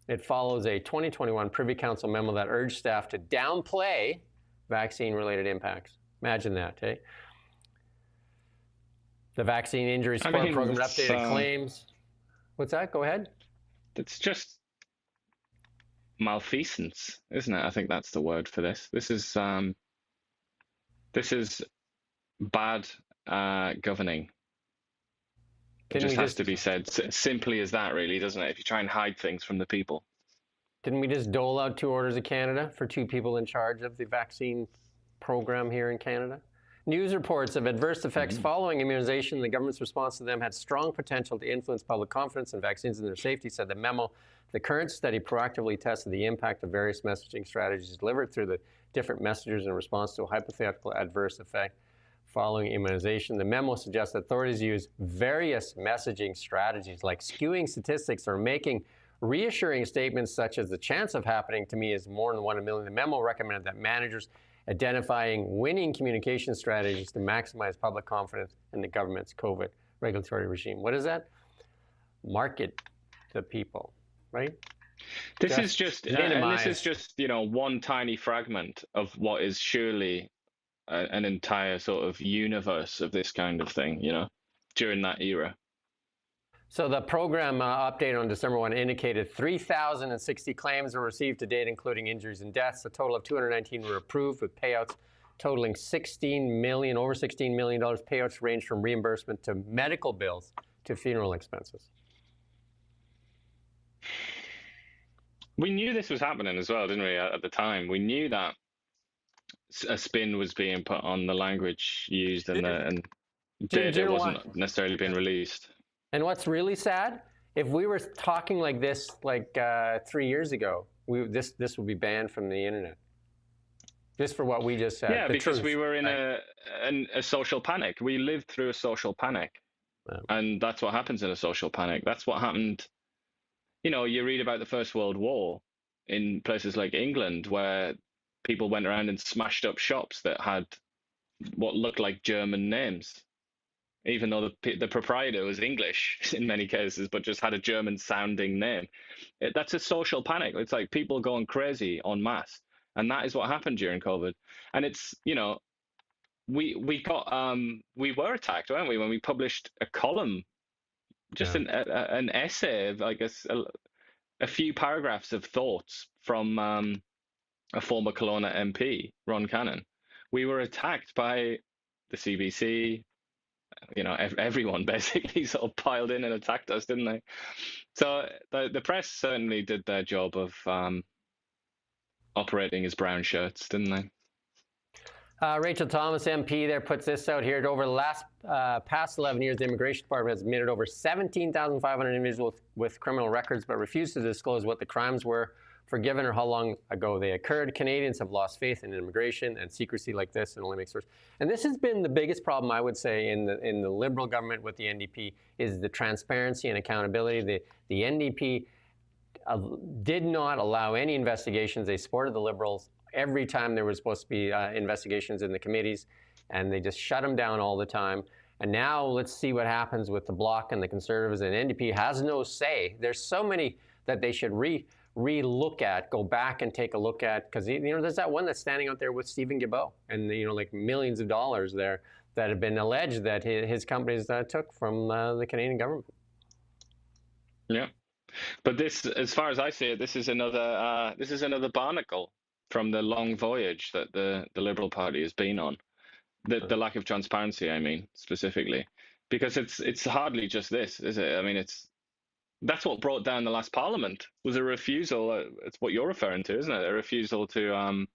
It follows a 2021 Privy Council memo that urged staff to downplay vaccine-related impacts. Imagine that, eh? The Vaccine Injury Support Program updated claims. What's that? Go ahead. It's just malfeasance, isn't it? I think that's the word for this. This is bad governing. It just has to be said simply as that, really, doesn't it? If you try and hide things from the people. Didn't we just dole out 2 orders of Canada for 2 people in charge of the vaccine program here in Canada? News reports of adverse effects following immunization, the government's response to them had strong potential to influence public confidence in vaccines and their safety, said the memo. The current study proactively tested the impact of various messaging strategies delivered through the different messengers in response to a hypothetical adverse effect following immunization. The memo suggests that authorities use various messaging strategies like skewing statistics or making reassuring statements such as the chance of happening to me is more than 1 in a million. The memo recommended that managers identifying winning communication strategies to maximize public confidence in the government's COVID regulatory regime. What is that? Market the people, right? This is just one tiny fragment of what is surely an entire sort of universe of this kind of thing, during that era. So the program update on December 1 indicated 3,060 claims were received to date, including injuries and deaths. A total of 219 were approved, with payouts totaling over $16 million. Payouts range from reimbursement to medical bills to funeral expenses. We knew this was happening as well, didn't we, at the time? We knew that a spin was being put on the language used and data wasn't necessarily being released. And what's really sad, if we were talking like this 3 years ago, this would be banned from the internet. Just for what we just said. Yeah, because we were in a social panic. We lived through a social panic. And that's what happens in a social panic. That's what happened. You read about the First World War in places like England, where people went around and smashed up shops that had what looked like German names, even though the proprietor was English in many cases, but just had a German-sounding name. That's a social panic. It's like people going crazy en masse, and that is what happened during COVID. And it's we were attacked, weren't we, when we published a column, just an essay of a few paragraphs of thoughts from a former Kelowna MP, Ron Cannon. We were attacked by the CBC. Everyone basically sort of piled in and attacked us, didn't they? So the press certainly did their job of operating as brown shirts, didn't they? Rachel Thomas, MP, there puts this out here. Over the past 11 years, the Immigration Department has admitted over 17,500 individuals with criminal records, but refused to disclose what the crimes were, forgiven, or how long ago they occurred. Canadians have lost faith in immigration, and secrecy like this and only makes worse. And this has been the biggest problem, I would say, in the Liberal government with the NDP, is the transparency and accountability. The NDP did not allow any investigations. They supported the Liberals every time there was supposed to be investigations in the committees, and they just shut them down all the time. And now let's see what happens with the Bloc and the Conservatives, and NDP has no say. There's so many that they should re-look at, go back and take a look at, because there's that one that's standing out there with Stephen Guilbeault, and like millions of dollars there that have been alleged that his companies took from the Canadian government. Yeah, but this, as far as I see it, this is another barnacle from the long voyage that the Liberal Party has been on. The lack of transparency, I mean, specifically, because it's hardly just this, is it? I mean, that's what brought down the last Parliament, was a refusal. It's what you're referring to, isn't it? A refusal to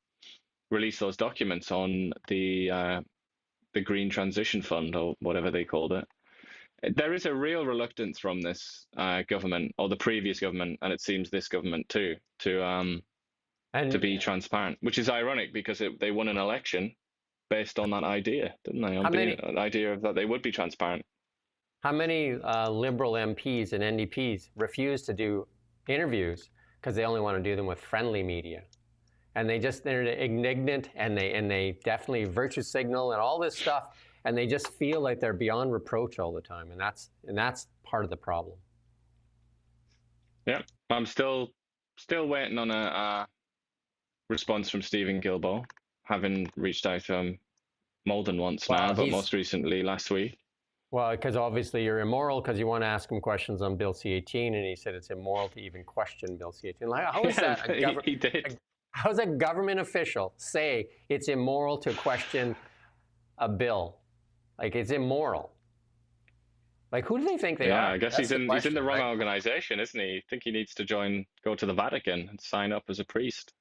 release those documents on the Green Transition Fund, or whatever they called it. There is a real reluctance from this government, or the previous government, and it seems this government too, to be transparent, which is ironic because they won an election based on that idea, didn't they? On an idea of that they would be transparent. How many Liberal MPs and NDPs refuse to do interviews because they only want to do them with friendly media? And they're indignant, and they definitely virtue signal and all this stuff, and they just feel like they're beyond reproach all the time, and that's part of the problem. Yeah, I'm still waiting on a response from Stephen Guilbeault, having reached out to him more than once now, but most recently last week. Well, because obviously you're immoral because you want to ask him questions on Bill C-18, and he said it's immoral to even question Bill C-18. Like, how is that? He did. How does a government official say it's immoral to question a bill? Like, it's immoral. Like, who do they think they are? Yeah, I guess he's in the wrong organization, isn't he? I think he needs to go to the Vatican and sign up as a priest.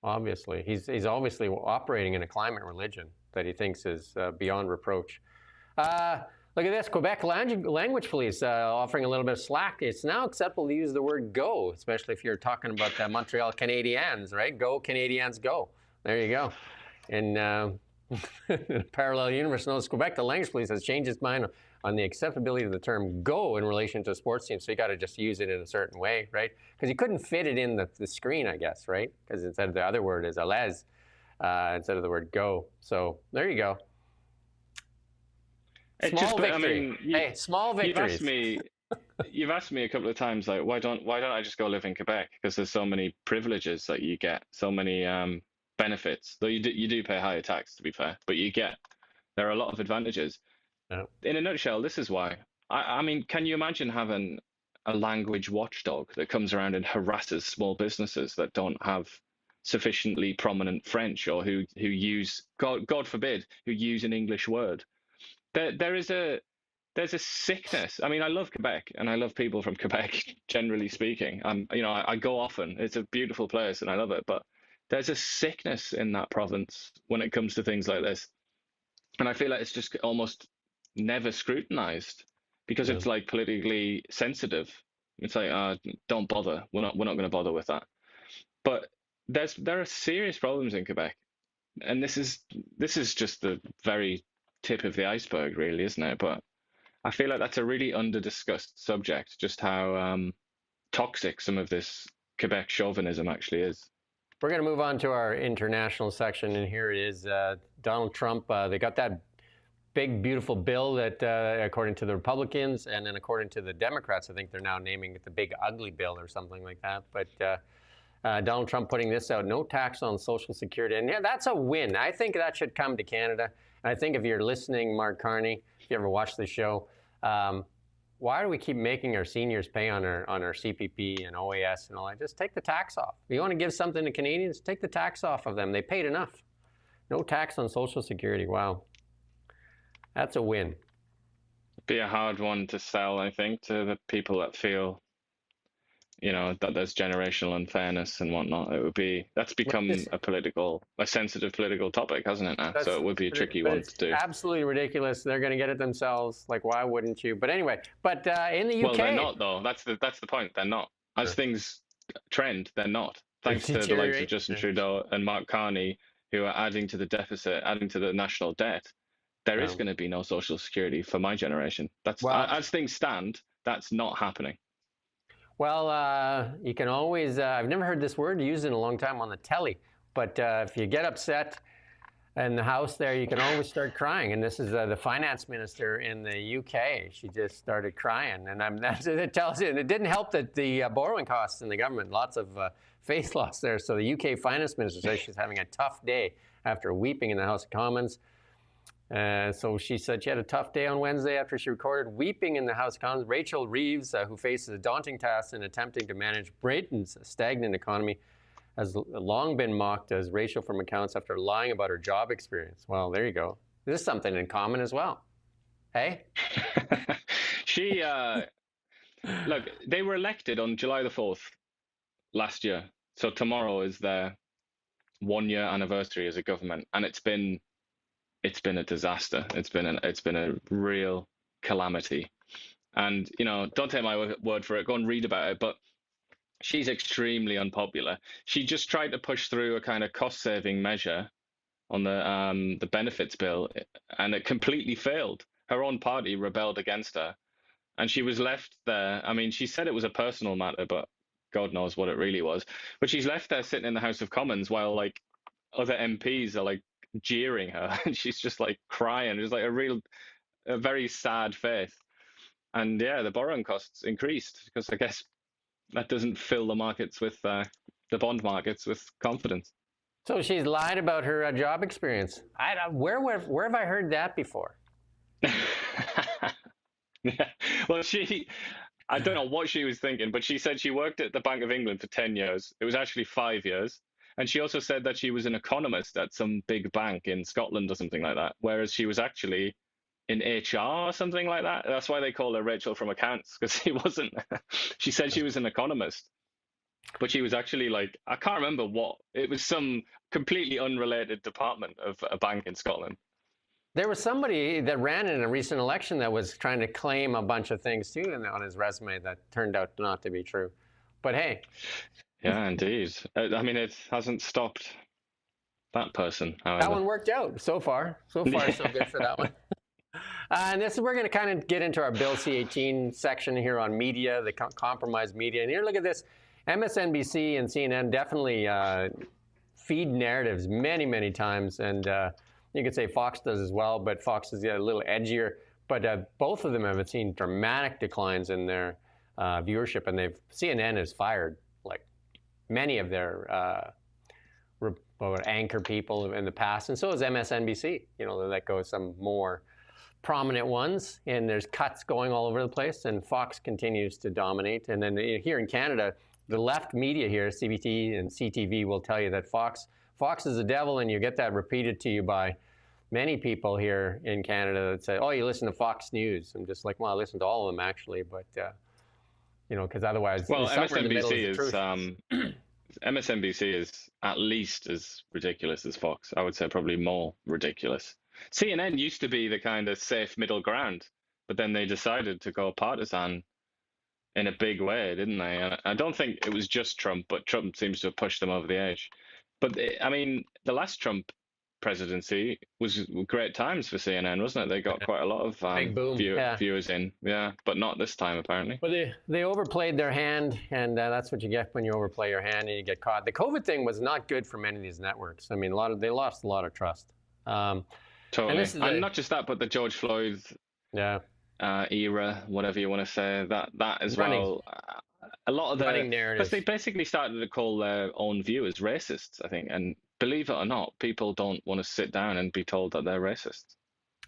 Obviously, he's obviously operating in a climate religion that he thinks is beyond reproach. Look at this, Quebec language police offering a little bit of slack. It's now acceptable to use the word go, especially if you're talking about the Montreal Canadiens, right? Go, Canadiens, go. There you go. In a parallel universe known as Quebec, the language police has changed its mind on the acceptability of the term go in relation to a sports team. So you got to just use it in a certain way, right? Because you couldn't fit it in the screen, I guess, right? Because instead of the other word is allez instead of the word go. So there you go. Small victory. Hey, small victories. You've asked me a couple of times, like, why don't I just go live in Quebec? Because there's so many privileges that you get, so many benefits. Though you do pay higher tax, to be fair, but there are a lot of advantages. Yeah. In a nutshell, this is why. I mean, can you imagine having a language watchdog that comes around and harasses small businesses that don't have sufficiently prominent French, or who use, God forbid, who use an English word? There's a sickness. I mean, I love Quebec and I love people from Quebec, generally speaking. I go often. It's a beautiful place and I love it. But there's a sickness in that province when it comes to things like this, and I feel like it's just almost never scrutinized because it's like politically sensitive. It's like, don't bother. We're not going to bother with that. But there are serious problems in Quebec, and this is just the very tip of the iceberg, really, isn't it? But I feel like that's a really under-discussed subject, just how toxic some of this Quebec chauvinism actually is. We're going to move on to our international section, and here it is. Donald Trump, they got that big, beautiful bill that, according to the Republicans, and then according to the Democrats, I think they're now naming it the big ugly bill or something like that. But Donald Trump putting this out, no tax on Social Security. And yeah, that's a win. I think that should come to Canada. And I think if you're listening, Mark Carney, if you ever watch the show, why do we keep making our seniors pay on our CPP and OAS and all that? Just take the tax off. If you want to give something to Canadians, take the tax off of them. They paid enough. No tax on Social Security. Wow. That's a win. Be a hard one to sell, I think, to the people that feel, that there's generational unfairness and whatnot. That's become a sensitive political topic, hasn't it now? So it would be a tricky one to do. Absolutely ridiculous. They're going to get it themselves. Like, why wouldn't you? But anyway, in the UK. Well, they're not, though. That's the point. They're not. As things trend, they're not. Thanks to the likes of Justin Trudeau and Mark Carney, who are adding to the deficit, adding to the national debt. There is going to be no Social Security for my generation. As things stand, that's not happening. Well, you can always, I've never heard this word used in a long time on the telly, but if you get upset in the House there, you can always start crying. And this is the finance minister in the UK. She just started crying. And it tells you, and it didn't help that the borrowing costs in the government, lots of face loss there. So the UK finance minister says she's having a tough day after weeping in the House of Commons. So she said she had a tough day on Wednesday after she recorded weeping in the House of Commons. Rachel Reeves, who faces a daunting task in attempting to manage Britain's stagnant economy, has long been mocked as racial from accounts after lying about her job experience. Well, there you go. There's something in common as well. Hey? She, look, they were elected on July the 4th last year. So tomorrow is their 1-year anniversary as a government, and it's been a disaster. It's been a real calamity. And, don't take my word for it. Go and read about it. But she's extremely unpopular. She just tried to push through a kind of cost-saving measure on the benefits bill, and it completely failed. Her own party rebelled against her, and she was left there. I mean, she said it was a personal matter, but God knows what it really was. But she's left there sitting in the House of Commons while like other MPs are like jeering her, and she's just like crying. It's like a very sad face. And yeah, the borrowing costs increased because I guess that doesn't fill the markets with the bond markets with confidence. So she's lied about her job experience. Where have I heard that before? Yeah. Well, I don't know what she was thinking, but she said she worked at the Bank of England for 10 years. It was actually 5 years. And she also said that she was an economist at some big bank in Scotland or something like that, whereas she was actually in HR or something like that. That's why they call her Rachel from accounts, because she wasn't. She said she was an economist, but she was actually like, I can't remember what. It was some completely unrelated department of a bank in Scotland. There was somebody that ran in a recent election that was trying to claim a bunch of things too on his resume that turned out not to be true. But hey. Yeah, indeed. I mean, it hasn't stopped that person, however. That one worked out so far. So far, so good for that one. And we're going to kind of get into our Bill C-18 section here on media, the compromised media. And here, look at this. MSNBC and CNN definitely feed narratives many, many times. And you could say Fox does as well, but Fox is a little edgier. But both of them have seen dramatic declines in their viewership. And CNN has fired like many of their anchor people in the past. And so has MSNBC. You know, they let go of some more prominent ones, and there's cuts going all over the place, and Fox continues to dominate. And then here in Canada, the left media here, CBT and CTV, will tell you that Fox is the devil, and you get that repeated to you by many people here in Canada that say, oh, you listen to Fox News. I'm just like, well, I listen to all of them actually, but you know, because otherwise, well, MSNBC is at least as ridiculous as Fox. I would say probably more ridiculous. CNN used to be the kind of safe middle ground, but then they decided to go partisan in a big way, didn't they? And I don't think it was just Trump, but Trump seems to have pushed them over the edge. But I mean, the last Trump presidency was great times for CNN, wasn't it? They got quite a lot of viewers in, but not this time apparently. Well, they overplayed their hand, and that's what you get when you overplay your hand and you get caught. The COVID thing was not good for many of these networks. I mean, they lost a lot of trust. Totally, and not just that, but the George Floyd era, whatever you want to say, that as well. A lot of the narratives, because they basically started to call their own viewers racists, I think, and believe it or not, people don't want to sit down and be told that they're racist.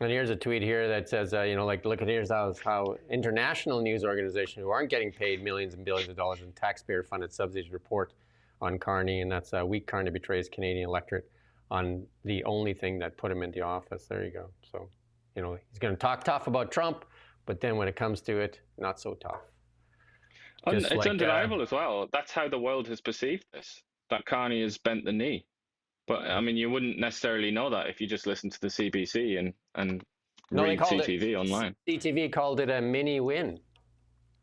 And here's a tweet here that says, you know, like, look at here's how international news organizations who aren't getting paid millions and billions of dollars in taxpayer-funded subsidies report on Carney, and that's weak Carney betrays Canadian electorate on the only thing that put him into office. There you go. So, you know, he's going to talk tough about Trump, but then when it comes to it, not so tough. It's like, undeniable as well. That's how the world has perceived this, that Carney has bent the knee. But, I mean, you wouldn't necessarily know that if you just listen to the CBC and read CTV online. CTV called it a mini win.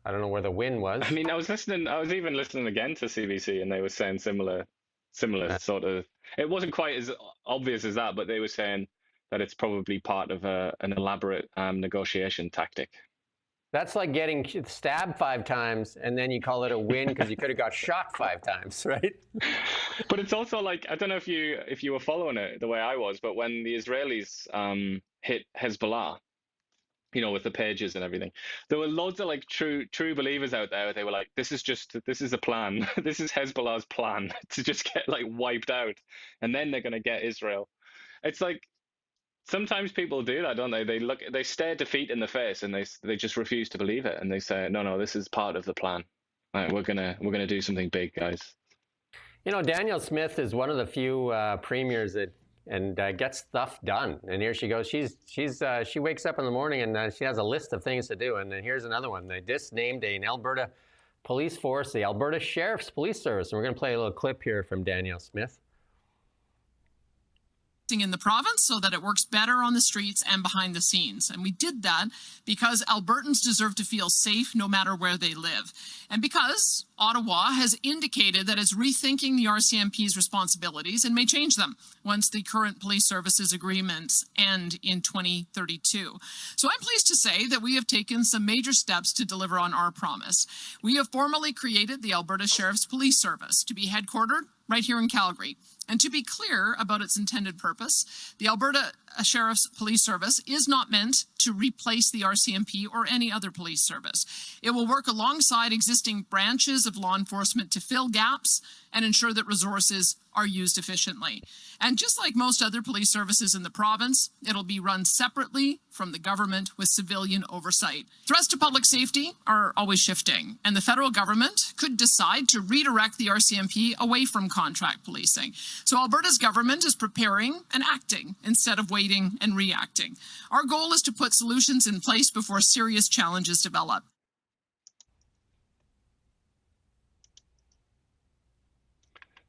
I don't know where the win was. I mean, I was even listening again to CBC, and they were saying similar sort of. It wasn't quite as obvious as that, but they were saying that it's probably part of an elaborate negotiation tactic. That's like getting stabbed 5 times, and then you call it a win because you could have got shot 5 times, right? But it's also like, I don't know if you were following it the way I was, but when the Israelis hit Hezbollah, you know, with the pages and everything, there were loads of like true believers out there. They were like, this is a plan. This is Hezbollah's plan to just get like wiped out, and then they're going to get Israel. It's like, sometimes people do that, don't they? They stare defeat in the face, and they just refuse to believe it, and they say, no, this is part of the plan. Right, we're gonna do something big, guys. You know, Danielle Smith is one of the few premiers that gets stuff done. And here she goes. She wakes up in the morning and she has a list of things to do. And then here's another one. They just named an Alberta police force, the Alberta Sheriff's Police Service. And we're going to play a little clip here from Danielle Smith. in the province so that it works better on the streets and behind the scenes. And we did that because Albertans deserve to feel safe no matter where they live. And because Ottawa has indicated that it's rethinking the RCMP's responsibilities and may change them once the current police services agreements end in 2032. So I'm pleased to say that we have taken some major steps to deliver on our promise. We have formally created the Alberta Sheriff's Police Service to be headquartered right here in Calgary. And to be clear about its intended purpose, the Alberta Sheriff's Police Service is not meant to replace the RCMP or any other police service. It will work alongside existing branches of law enforcement to fill gaps and ensure that resources are used efficiently. And just like most other police services in the province, it'll be run separately from the government with civilian oversight. Threats to public safety are always shifting, and the federal government could decide to redirect the RCMP away from contract policing. So Alberta's government is preparing and acting instead of waiting and reacting. Our goal is to put solutions in place before serious challenges develop.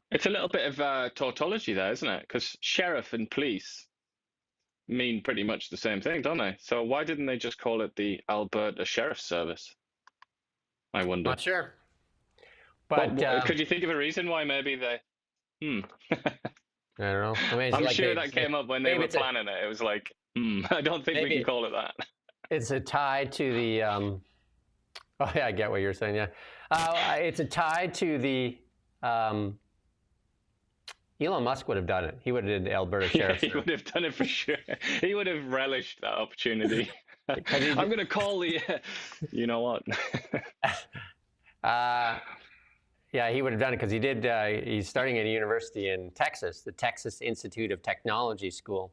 It's a little bit of tautology there, isn't it? Because sheriff and police mean pretty much the same thing, don't they? So why didn't they just call it the Alberta Sheriff's Service? I wonder. Not sure. But could you think of a reason why maybe they... I don't know. I mean, I'm like sure that came up when they were planning it. It was like, I don't think we can call it that. It's a tie to the... oh, yeah, I get what you're saying, yeah. It's a tie to the... Elon Musk would have done it. He would have did the Alberta Sheriff's Service. He would have done it for sure. He would have relished that opportunity. I'm going to call the... you know what? Yeah, he would have done it because he did. He's starting at a university in Texas, the Texas Institute of Technology School.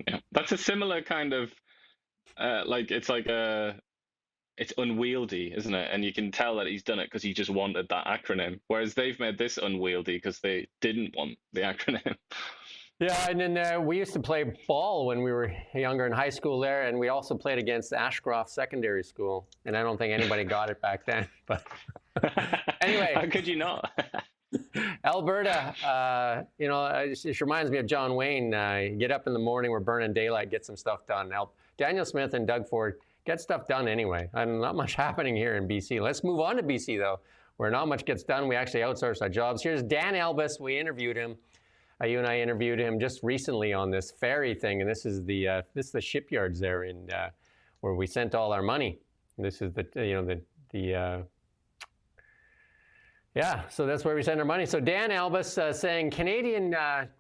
Yeah, that's a similar kind of it's unwieldy, isn't it? And you can tell that he's done it because he just wanted that acronym. Whereas they've made this unwieldy because they didn't want the acronym. Yeah, and then we used to play ball when we were younger in high school there, and we also played against Ashcroft Secondary School. And I don't think anybody got it back then. But anyway. How could you not? Alberta, it reminds me of John Wayne. Get up in the morning, we're burning daylight, get some stuff done. Now, Daniel Smith and Doug Ford get stuff done anyway. And not much happening here in BC. Let's move on to BC, though, where not much gets done. We actually outsource our jobs. Here's Dan Elbis. We interviewed him. You and I interviewed him just recently on this ferry thing, and this is the shipyards there in where we sent all our money. This is so that's where we send our money. So Dan Elbis saying Canadian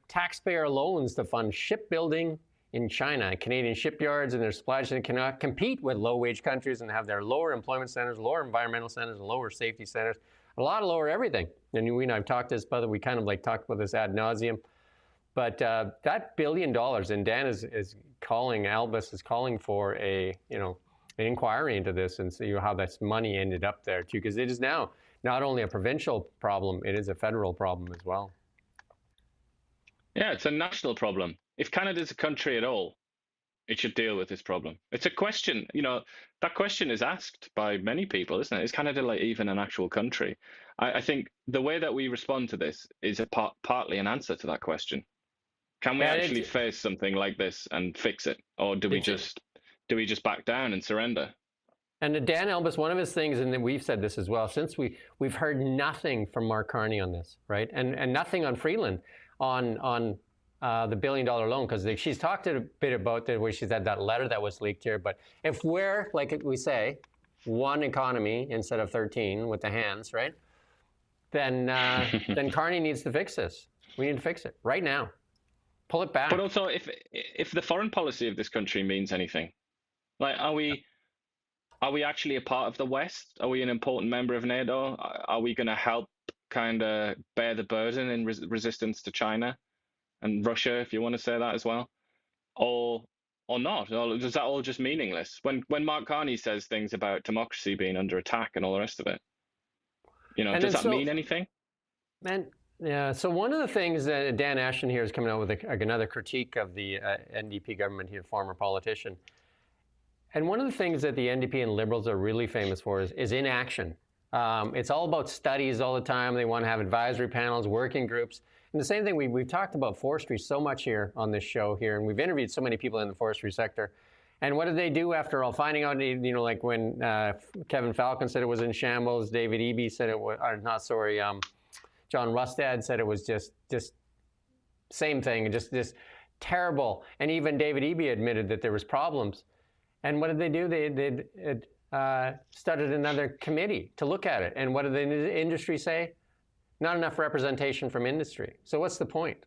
taxpayer loans to fund shipbuilding in China. Canadian shipyards and their supply chain cannot compete with low-wage countries and have their lower employment centers, lower environmental centers, and lower safety centers. A lot of lower everything. And we and I've talked this, brother. We kind of talked about this ad nauseum. But that $1 billion, and Dan is calling, Elbis is calling for an inquiry into this and see how this money ended up there too, because it is now not only a provincial problem, it is a federal problem as well. Yeah, it's a national problem. If Canada's a country at all, it should deal with this problem. It's a question, that question is asked by many people, isn't it? Is Canada even an actual country? I think the way that we respond to this is partly an answer to that question. Can we actually face something like this and fix it? Or do we just back down and surrender? And Dan Elbis, one of his things, and then we've said this as well, since we've heard nothing from Mark Carney on this, right? And nothing on Freeland on the $1 billion loan, because she's talked a bit about the way she's had that letter that was leaked here. But if we're, like we say, one economy instead of 13 with the hands, right? Then Carney needs to fix this. We need to fix it right now. Pull it back. But also, if the foreign policy of this country means anything, are we actually a part of the West? Are we an important member of NATO? Are we going to help kind of bear the burden in resistance to China and Russia, if you want to say that as well, or not? Or is that all just meaningless? When Mark Carney says things about democracy being under attack and all the rest of it, does that mean anything? Yeah. So one of the things that Dan Ashton here is coming out with another critique of the NDP government, he's a former politician, and one of the things that the NDP and Liberals are really famous for is inaction. It's all about studies all the time. They want to have advisory panels, working groups. And the same thing, we've talked about forestry so much here on this show here, and we've interviewed so many people in the forestry sector. And what did they do after all? Finding out, you know, like when Kevin Falcon said it was in shambles, David Eby said it was, John Rustad said it was just same thing, just terrible. And even David Eby admitted that there was problems. And what did they do? They started another committee to look at it. And what did the industry say? Not enough representation from industry. So what's the point?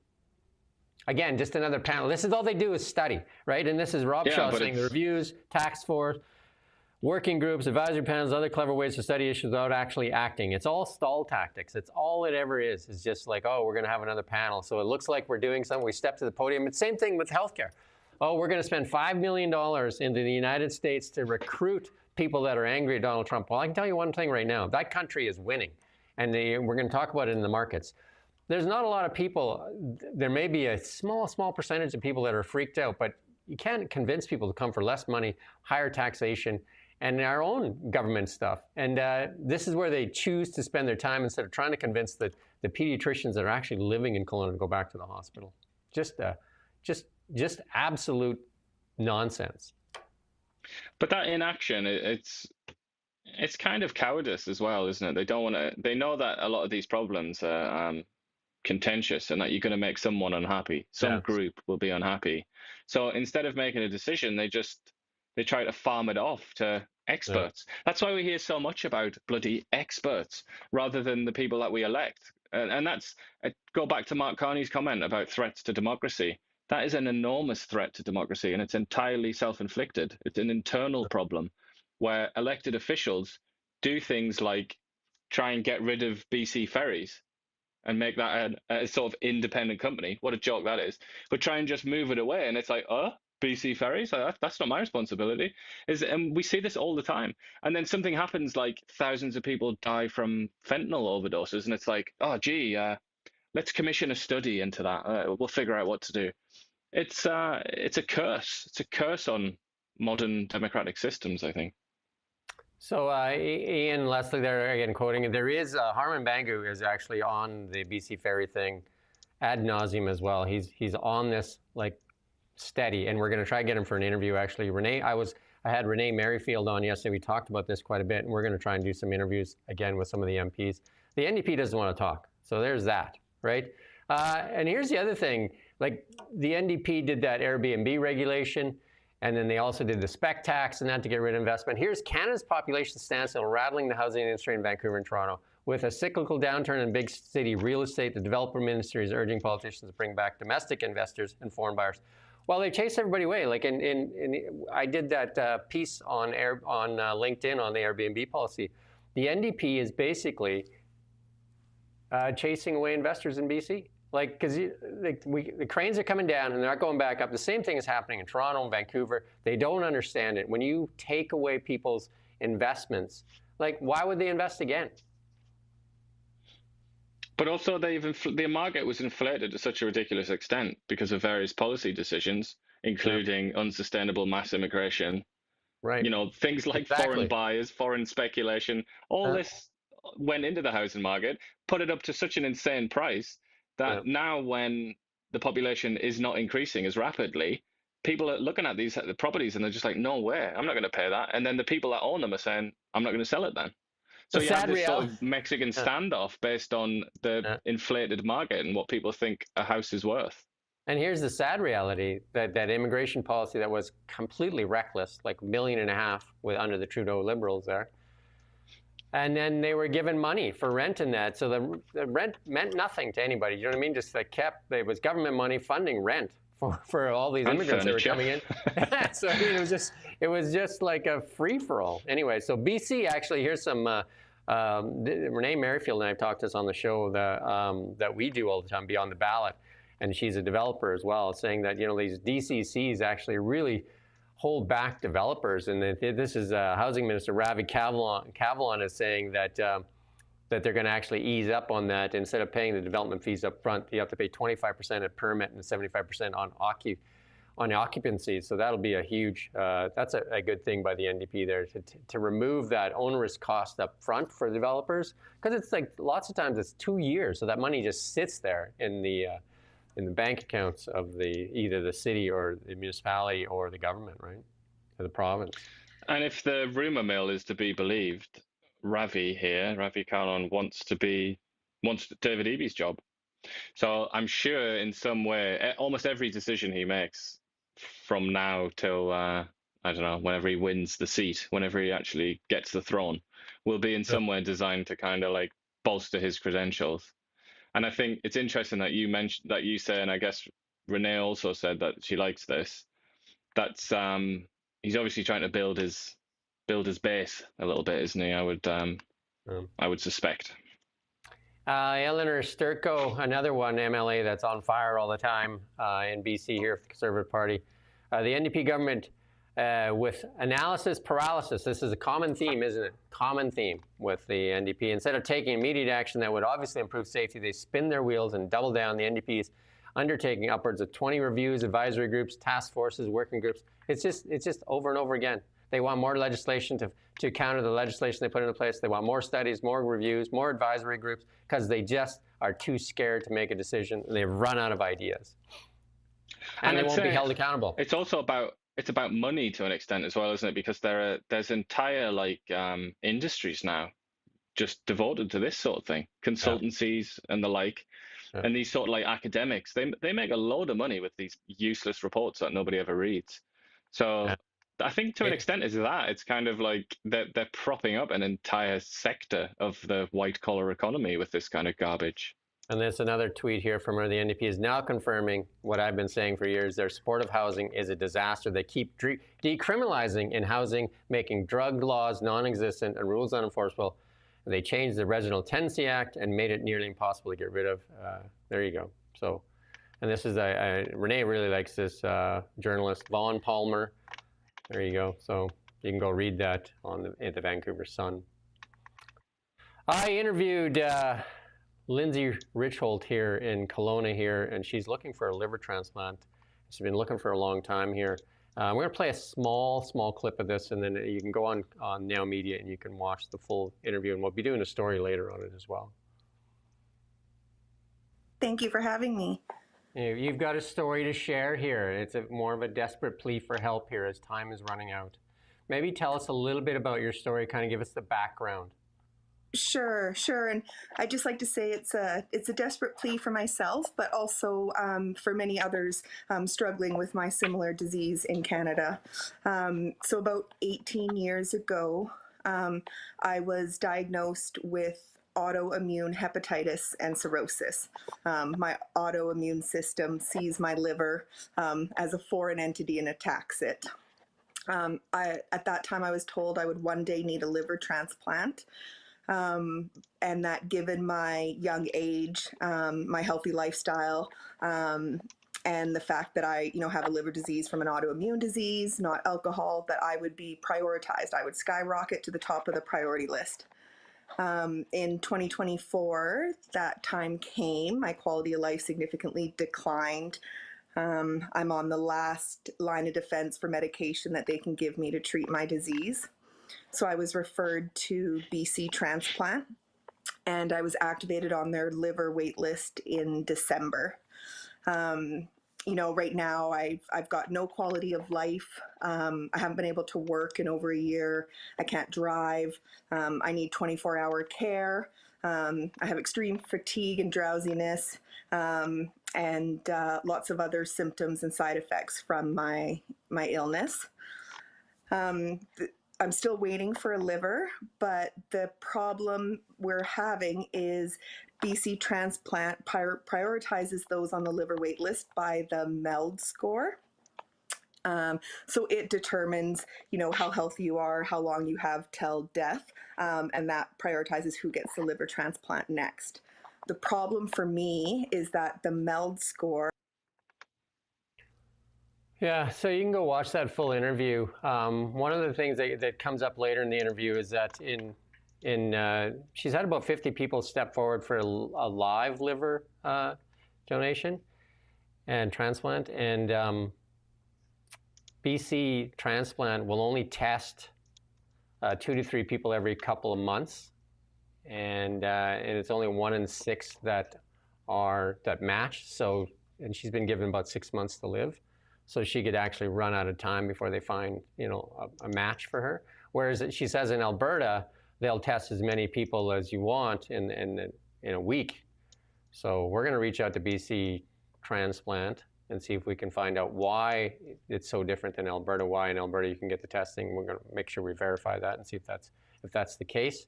Again, just another panel. This is all they do is study, right? And this is Rob Shaw saying the reviews, task force, working groups, advisory panels, other clever ways to study issues without actually acting. It's all stall tactics. It's all it ever is just like, oh, we're going to have another panel. So it looks like we're doing something. We step to the podium. It's the same thing with healthcare. Oh, we're going to spend $5 million into the United States to recruit people that are angry at Donald Trump. Well, I can tell you one thing right now. That country is winning. And we're going to talk about it in the markets. There's not a lot of people. There may be a small percentage of people that are freaked out, but you can't convince people to come for less money, higher taxation, and our own government stuff. And this is where they choose to spend their time instead of trying to convince the pediatricians that are actually living in Kelowna to go back to the hospital. Just absolute nonsense. But that inaction, it's kind of cowardice as well, isn't it? They don't want to. They know that a lot of these problems are contentious, and that you're going to make someone unhappy. Some group will be unhappy. So instead of making a decision, they try to farm it off to experts. That's why we hear so much about bloody experts rather than the people that we elect. And that's go back to Mark Carney's comment about threats to democracy. That is an enormous threat to democracy, and it's entirely self-inflicted. It's an internal problem where elected officials do things like try and get rid of BC Ferries and make that a sort of independent company. What a joke that is. But try and just move it away. And it's like, BC Ferries? That's not my responsibility. And we see this all the time. And then something happens, like thousands of people die from fentanyl overdoses. And it's like, let's commission a study into that. We'll figure out what to do. It's a curse. It's a curse on modern democratic systems, I think. So Ian Leslie there, again, quoting, there is, Harman Bangu is actually on the BC Ferry thing ad nauseum as well. He's on this like steady, and we're going to try to get him for an interview, actually. I had Renee Merrifield on yesterday. We talked about this quite a bit, and we're going to try and do some interviews again with some of the MPs. The NDP doesn't want to talk, so there's that, right? And here's the other thing, like the NDP did that Airbnb regulation, and then they also did the spec tax and that to get rid of investment. Here's Canada's population standstill rattling the housing industry in Vancouver and Toronto. With a cyclical downturn in big city real estate, the developer ministry is urging politicians to bring back domestic investors and foreign buyers. Well, they chase everybody away. Like I did that piece on LinkedIn on the Airbnb policy. The NDP is basically chasing away investors in BC. Like, because the cranes are coming down and they're not going back up. The same thing is happening in Toronto and Vancouver. They don't understand it. When you take away people's investments, like, why would they invest again? But also, the market was inflated to such a ridiculous extent because of various policy decisions, including unsustainable mass immigration. Right. You know, things like foreign buyers, foreign speculation. All this went into the housing market, put it up to such an insane price that now when the population is not increasing as rapidly, people are looking at the properties and they're just like, no way, I'm not going to pay that. And then the people that own them are saying, I'm not going to sell it then. So you have this sort of Mexican standoff based on the inflated market and what people think a house is worth. And here's the sad reality, that immigration policy that was completely reckless, like $1.5 million under the Trudeau Liberals there. And then they were given money for rent in that. So the rent meant nothing to anybody. You know what I mean? Just like it was government money funding rent for all these immigrants that were coming in. So I mean, it was just like a free-for-all. Anyway, so BC, actually, here's some, Renee Merrifield and I have talked to us on the show that we do all the time, Beyond the Ballot. And she's a developer as well, saying that, you know, these DCCs actually really hold back developers. And this is Housing Minister Ravi Kavalon is saying that they're going to actually ease up on that. Instead of paying the development fees up front, you have to pay 25% at permit and 75% on on occupancy. So that'll be a huge, that's a good thing by the NDP there to remove that onerous cost up front for developers, because it's like lots of times it's 2 years, so that money just sits there in the bank accounts of either the city or the municipality or the government, right, or the province. And if the rumor mill is to be believed, Ravi Kahlon wants David Eby's job. So I'm sure in some way, almost every decision he makes from now till, I don't know, whenever he wins the seat, whenever he actually gets the throne, will be in some way designed to kind of like bolster his credentials. And I think it's interesting that you mentioned, that you say, and I guess Renee also said that she likes this. That's he's obviously trying to build his base a little bit, isn't he? I would suspect. Eleanor Sturko, another one MLA that's on fire all the time in BC here for the Conservative Party. The NDP government with analysis paralysis. This is a common theme, isn't it? Common theme with the NDP. Instead of taking immediate action that would obviously improve safety, they spin their wheels and double down. The NDP is undertaking upwards of 20 reviews, advisory groups, task forces, working groups. It's just over and over again. They want more legislation to counter the legislation they put into place. They want more studies, more reviews, more advisory groups, because they just are too scared to make a decision, and they've run out of ideas. And they won't be held accountable. It's also about money to an extent as well, isn't it? Because there's entire industries now just devoted to this sort of thing, consultancies and the like. Yeah. And these sort of academics, they make a load of money with these useless reports that nobody ever reads. So I think to an extent it's kind of like they're propping up an entire sector of the white collar economy with this kind of garbage. And there's another tweet here from her. The NDP is now confirming what I've been saying for years. Their support of housing is a disaster. They keep decriminalizing in housing, making drug laws non-existent and rules unenforceable. They changed the Resident Tenancy Act and made it nearly impossible to get rid of. There you go. So, and this is Renee really likes this journalist, Vaughn Palmer. There you go. So you can go read that at the Vancouver Sun. I interviewed Lindsay Richholt here in Kelowna here, and she's looking for a liver transplant. She's been looking for a long time here. We're going to play a small clip of this, and then you can go on Now Media and you can watch the full interview, and we'll be doing a story later on it as well. Thank you for having me. You've got a story to share here. It's more of a desperate plea for help here as time is running out. Maybe tell us a little bit about your story, kind of give us the background. Sure. And I'd just like to say it's a desperate plea for myself, but also for many others struggling with my similar disease in Canada. So about 18 years ago, I was diagnosed with autoimmune hepatitis and cirrhosis. My autoimmune system sees my liver as a foreign entity and attacks it. At that time, I was told I would one day need a liver transplant. And that given my young age, my healthy lifestyle, and the fact that I, have a liver disease from an autoimmune disease, not alcohol, that I would be prioritized. I would skyrocket to the top of the priority list. In 2024, that time came. My quality of life significantly declined. I'm on the last line of defense for medication that they can give me to treat my disease. So I was referred to BC Transplant, and I was activated on their liver wait list in December. Right now I've got no quality of life. I haven't been able to work in over a year. I can't drive. I need 24-hour care. I have extreme fatigue and drowsiness, and lots of other symptoms and side effects from my illness. I'm still waiting for a liver, but the problem we're having is BC Transplant prioritizes those on the liver wait list by the MELD score. So it determines, how healthy you are, how long you have till death, and that prioritizes who gets the liver transplant next. The problem for me is that the MELD score. Yeah, so you can go watch that full interview. One of the things that comes up later in the interview is that she's had about 50 people step forward for a live liver donation and transplant, and BC transplant will only test 2 to 3 people every couple of months, and it's only 1 in 6 that match. So, and she's been given about 6 months to live, so she could actually run out of time before they find a match for her. Whereas she says in Alberta, they'll test as many people as you want in a week. So we're going to reach out to BC Transplant and see if we can find out why it's so different than Alberta. Why in Alberta you can get the testing. We're going to make sure we verify that and see if that's the case.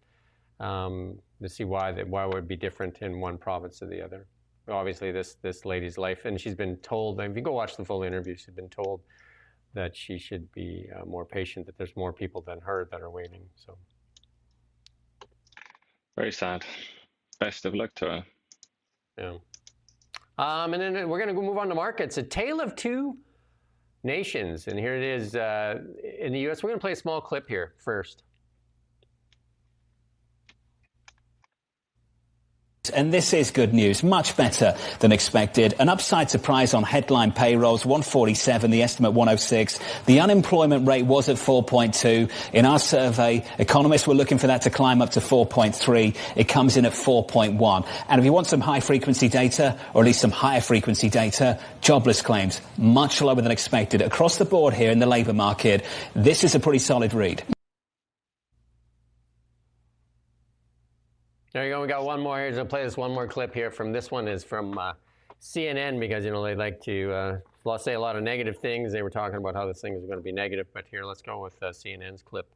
To see why it would be different in one province or the other. Obviously, this lady's life, and she's been told. If you go watch the full interview, she's been told that she should be more patient. That there's more people than her that are waiting. So very sad. Best of luck to her. Yeah. And then we're going to move on to markets. A tale of two nations, and here it is in the U.S. We're going to play a small clip here first. And this is good news, much better than expected. An upside surprise on headline payrolls, 147, the estimate 106. The unemployment rate was at 4.2. In our survey, economists were looking for that to climb up to 4.3. It comes in at 4.1. And if you want some high-frequency data, or at least some higher-frequency data, jobless claims, much lower than expected. Across the board here in the labour market, this is a pretty solid read. There you go. We got one more here. I'll play this one more clip here. This one is from CNN because, they like to say a lot of negative things. They were talking about how this thing is going to be negative. But here, let's go with CNN's clip.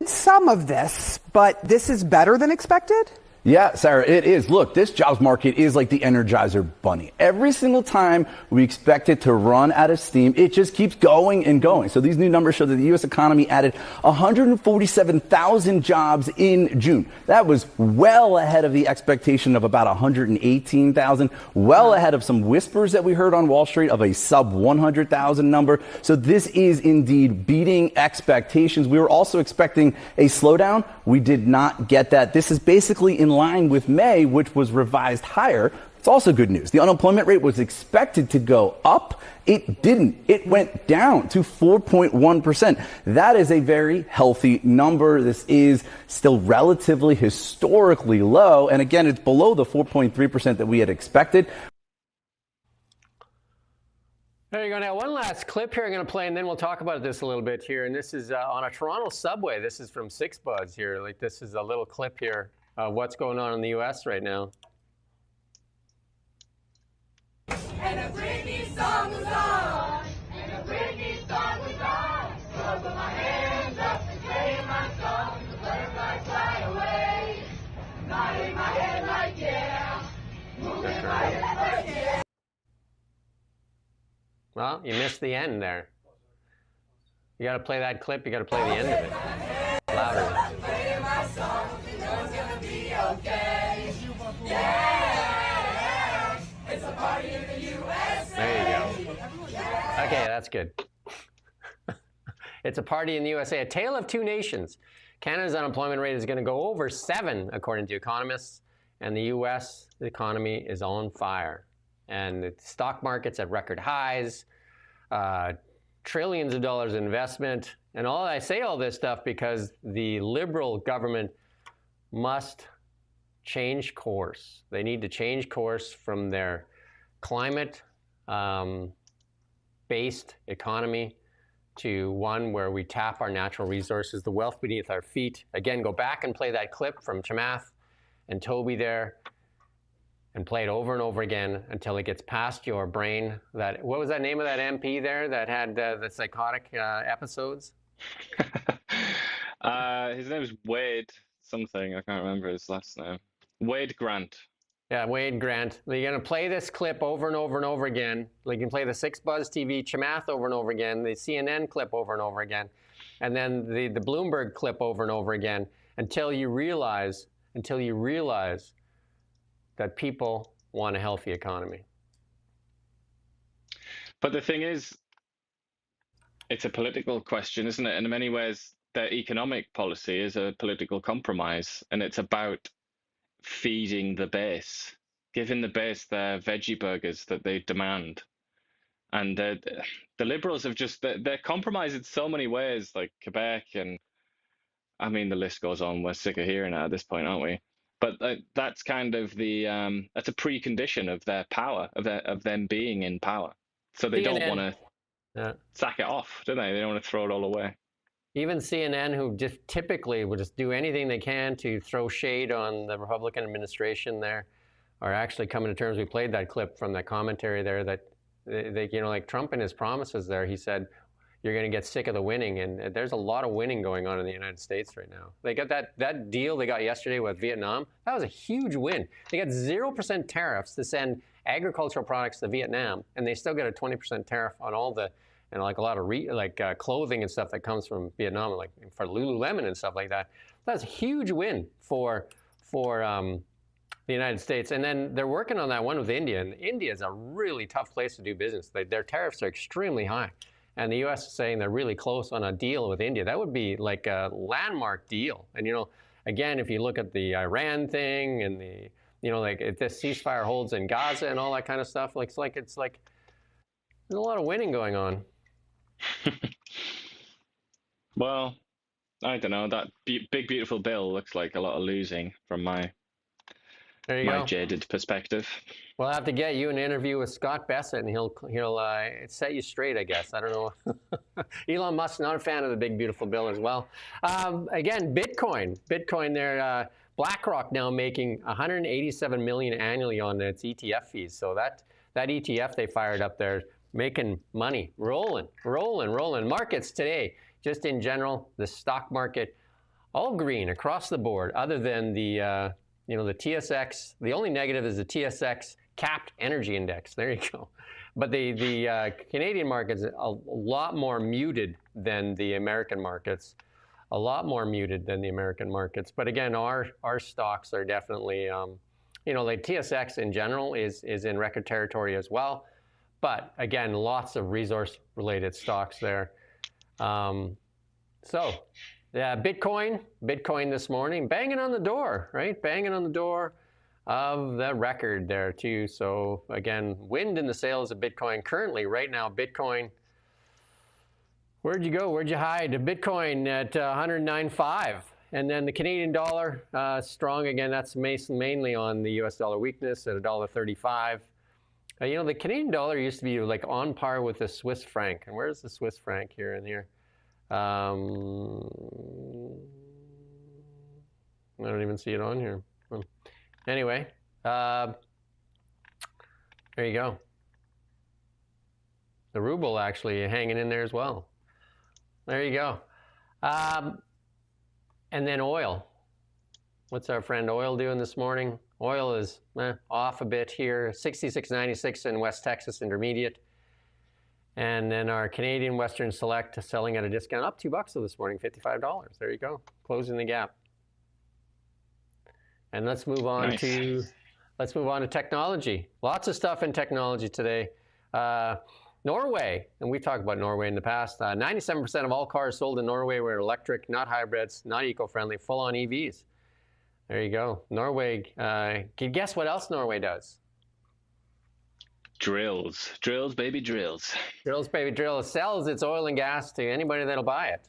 Some of this, but this is better than expected? Yeah, Sarah, it is. Look, this jobs market is like the Energizer Bunny. Every single time we expect it to run out of steam, it just keeps going and going. So these new numbers show that the U.S. economy added 147,000 jobs in June. That was well ahead of the expectation of about 118,000, well ahead of some whispers that we heard on Wall Street of a sub 100,000 number. So this is indeed beating expectations. We were also expecting a slowdown. We did not get that. This is basically in line with May, which was revised higher. It's also good news. The unemployment rate was expected to go up. It didn't. It went down to 4.1%. That is a very healthy number. This is still relatively historically low. And again, it's below the 4.3% that we had expected. There you go. Now, one last clip here I'm going to play, and then we'll talk about this a little bit here. And this is on a Toronto subway. This is from 6Buzz here. This is a little clip here. What's going on in the U.S. right now. And a Britney song was on, and a Britney song was on. So I put my hands up and play my song. The butterflies fly away, nodding my head like yeah, moving my head like yeah. Well, you missed the end there. You got to play that clip. You got to play the end of it. Louder. Okay. Yeah, it's a party in the USA. There you go. Okay, that's good. It's a party in the USA. A tale of two nations. Canada's unemployment rate is going to go over 7, according to economists, and the U.S. economy is on fire. And the stock market's at record highs, trillions of dollars in investment, and I say all this stuff because the Liberal government must change course. They need to change course from their climate-based economy to one where we tap our natural resources, the wealth beneath our feet. Again, go back and play that clip from Chamath and Toby there and play it over and over again until it gets past your brain. What was that name of that MP there that had the psychotic episodes? His name is Wade something. I can't remember his last name. Wade Grant. Yeah, Wade Grant. You're going to play this clip over and over and over again. You can play the 6Buzz TV Chamath over and over again, the CNN clip over and over again, and then the Bloomberg clip over and over again until you realize that people want a healthy economy. But the thing is, it's a political question, isn't it? And in many ways, their economic policy is a political compromise, and it's about feeding the base, giving the base their veggie burgers that they demand. And the Liberals have just, they're compromised in so many ways, like Quebec, and I mean, the list goes on. We're sick of hearing it at this point, aren't we? But that's kind of that's a precondition of their power, of them being in power. So they don't want to sack it off, do they? They don't want to throw it all away. Even CNN, who just typically would just do anything they can to throw shade on the Republican administration there, are actually coming to terms. We played that clip from that commentary there that they, you know, like Trump and his promises there, he said, you're going to get sick of the winning. And there's a lot of winning going on in the United States right now. They got that deal they got yesterday with Vietnam. That was a huge win. They got 0% tariffs to send agricultural products to Vietnam, and they still get a 20% tariff on all the, and like a lot of clothing and stuff that comes from Vietnam, like for Lululemon and stuff like that. That's a huge win for the United States. And then they're working on that one with India, and India is a really tough place to do business. Their tariffs are extremely high. And the U.S. is saying they're really close on a deal with India. That would be like a landmark deal. And, you know, again, if you look at the Iran thing and the, you know, like if this ceasefire holds in Gaza and all that kind of stuff, it's like there's a lot of winning going on. Well, I don't know. That big, beautiful bill looks like a lot of losing from my jaded perspective. We'll have to get you an interview with Scott Bessent, and he'll set you straight, I guess. I don't know. Elon Musk's not a fan of the big, beautiful bill as well. Again, Bitcoin there. BlackRock now making $187 million annually on its ETF fees. So that ETF they fired up there, making money, rolling. Markets today, just in general, the stock market, all green across the board, other than the the TSX. The only negative is the TSX capped energy index. There you go. But the Canadian market's a lot more muted than the American markets. A lot more muted than the American markets. But again, our stocks are definitely, like TSX in general is in record territory as well. But again, lots of resource-related stocks there. Bitcoin this morning, banging on the door, right? Banging on the door of the record there too. So again, wind in the sails of Bitcoin currently. Right now, Bitcoin, where'd you go? Where'd you hide? Bitcoin at 109.5. And then the Canadian dollar, strong again. That's mainly on the US dollar weakness at $1.35. The Canadian dollar used to be like on par with the Swiss franc. And where's the Swiss franc here and here? I don't even see it on here. Anyway, there you go. The ruble actually hanging in there as well. There you go. And then oil. What's our friend oil doing this morning? Oil is off a bit here, 66.96 in West Texas Intermediate. And then our Canadian Western Select selling at a discount, up $2 this morning, $55. There you go, closing the gap. And let's move on to technology. Lots of stuff in technology today. Norway, and we've talked about Norway in the past. 97% of all cars sold in Norway were electric, not hybrids, not eco-friendly, full-on EVs. There you go. Norway. Can you guess what else Norway does? Drills, baby, drills. Drills, baby, drills. Sells its oil and gas to anybody that'll buy it.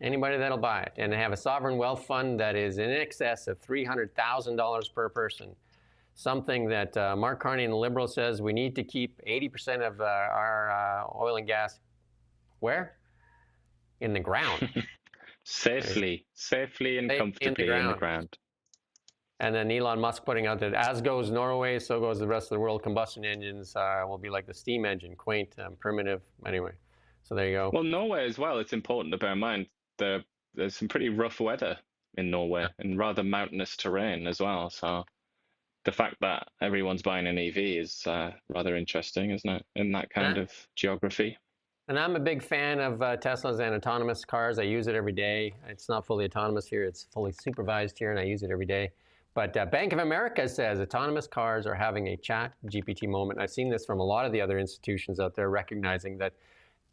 Anybody that'll buy it. And they have a sovereign wealth fund that is in excess of $300,000 per person. Something that Mark Carney and the Liberals says we need to keep 80% of our oil and gas, where? In the ground. Safely and comfortably in the ground. And then Elon Musk putting out that as goes Norway, so goes the rest of the world. Combustion engines will be like the steam engine, quaint, primitive. Anyway, so there you go. Well, Norway as well, it's important to bear in mind there's some pretty rough weather in Norway and rather mountainous terrain as well. So the fact that everyone's buying an EV is rather interesting, isn't it, in that kind of geography? And I'm a big fan of Teslas and autonomous cars. I use it every day. It's not fully autonomous here. It's fully supervised here, and I use it every day. But Bank of America says autonomous cars are having a chat GPT moment. I've seen this from a lot of the other institutions out there recognizing that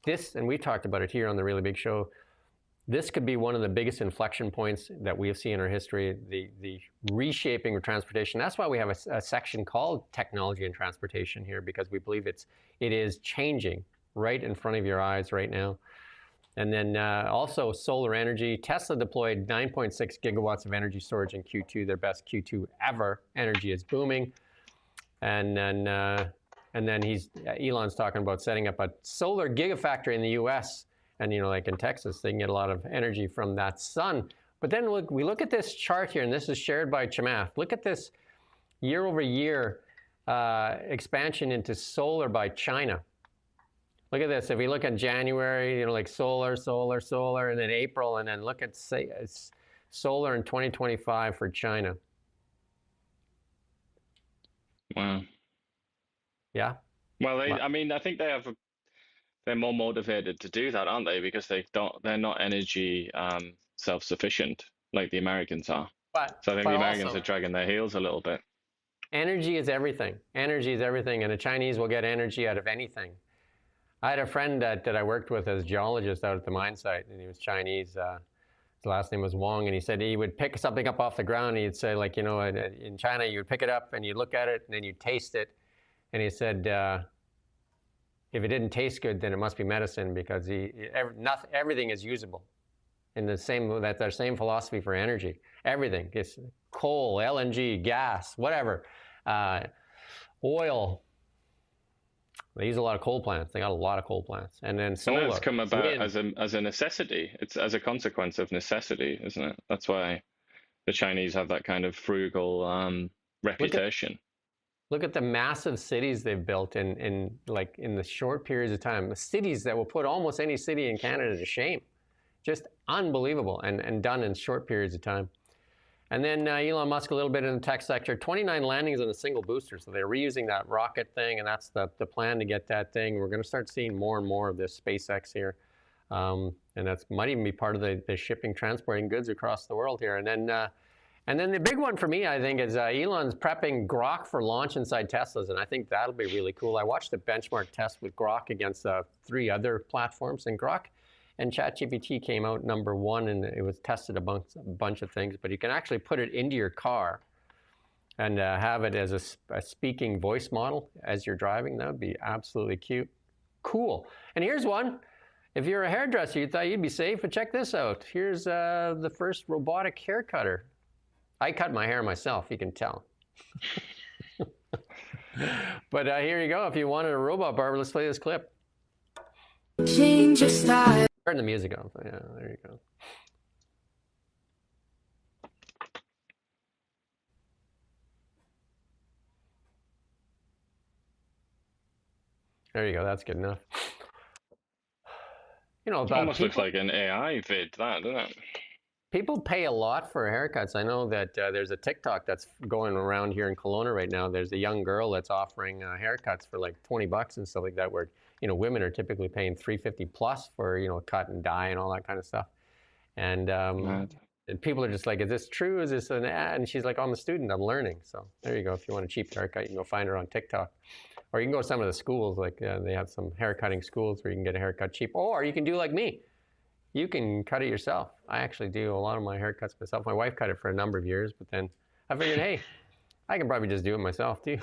this, and we talked about it here on the Really Big Show, this could be one of the biggest inflection points that we have seen in our history, the reshaping of transportation. That's why we have a section called Technology and Transportation here, because we believe it is changing right in front of your eyes right now. And then also solar energy. Tesla deployed 9.6 gigawatts of energy storage in Q2, their best Q2 ever. Energy is booming. And then Elon's talking about setting up a solar gigafactory in the US. And, like in Texas, they can get a lot of energy from that sun. But then we look at this chart here, and this is shared by Chamath. Look at this year over year expansion into solar by China. Look at this. If we look at January, like solar, and then April, and then look at solar in 2025 for China. Wow. Yeah. Well, I think they're more motivated to do that, aren't they? Because they're not energy self-sufficient like the Americans are. So I think the Americans are dragging their heels a little bit. Energy is everything. Energy is everything, and the Chinese will get energy out of anything. I had a friend that I worked with as a geologist out at the mine site, and he was Chinese. His last name was Wong, and he said he would pick something up off the ground, and he'd say, like, in China, you would pick it up, and you'd look at it, and then you'd taste it. And he said, if it didn't taste good, then it must be medicine, because everything is usable. In their same philosophy for energy. Everything. It's coal, LNG, gas, whatever, oil. They use a lot of coal plants. They got a lot of coal plants. And then solar. And that's come about as a necessity. It's as a consequence of necessity, isn't it? That's why the Chinese have that kind of frugal reputation. Look at the massive cities they've built in the short periods of time. The cities that will put almost any city in Canada to shame. Just unbelievable, and done in short periods of time. And then Elon Musk, a little bit in the tech sector, 29 landings on a single booster. So they're reusing that rocket thing, and that's the plan to get that thing. We're going to start seeing more and more of this SpaceX here. And that might even be part of the shipping, transporting goods across the world here. And then the big one for me, I think, is Elon's prepping Grok for launch inside Teslas, and I think that'll be really cool. I watched a benchmark test with Grok against 3 other platforms, and Grok and ChatGPT came out number 1, and it was tested a bunch of things. But you can actually put it into your car and have it as a speaking voice model as you're driving. That would be absolutely cool. And here's one. If you're a hairdresser, you thought you'd be safe, but check this out. Here's the first robotic hair cutter. I cut my hair myself, you can tell. But here you go. If you wanted a robot barber, let's play this clip. Change your style. Turn the music off. Yeah, there you go. There you go. That's good enough. It almost looks like an AI vid, that, doesn't it? People pay a lot for haircuts. I know that there's a TikTok that's going around here in Kelowna right now. There's a young girl that's offering haircuts for like $20 and stuff like that, where women are typically paying $350 plus for cut and dye and all that kind of stuff. And people are just like, is this true? Is this an ad? And she's like, I'm a student. I'm learning. So there you go. If you want a cheap haircut, you can go find her on TikTok. Or you can go to some of the schools. Like they have some haircutting schools where you can get a haircut cheap. Or you can do like me. You can cut it yourself. I actually do a lot of my haircuts myself. My wife cut it for a number of years, but then I figured, hey, I can probably just do it myself too.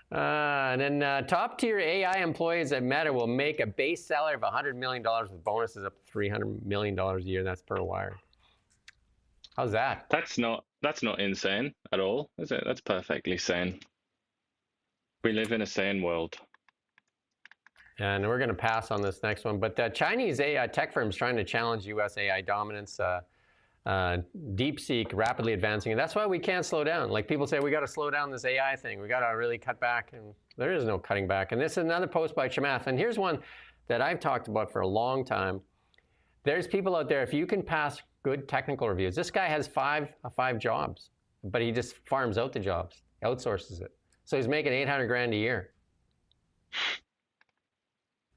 And then top tier AI employees at Meta will make a base salary of $100 million with bonuses up to $300 million a year. That's per wire. How's that? That's not insane at all, is it? That's perfectly sane. We live in a sane world. And we're going to pass on this next one. But Chinese AI tech firms trying to challenge U.S. AI dominance. DeepSeek rapidly advancing. And that's why we can't slow down. Like people say, we got to slow down this AI thing. We got to really cut back. And there is no cutting back. And this is another post by Chamath. And here's one that I've talked about for a long time. There's people out there, if you can pass good technical reviews. This guy has five jobs, but he just farms out the jobs, outsources it. So he's making $800,000 a year.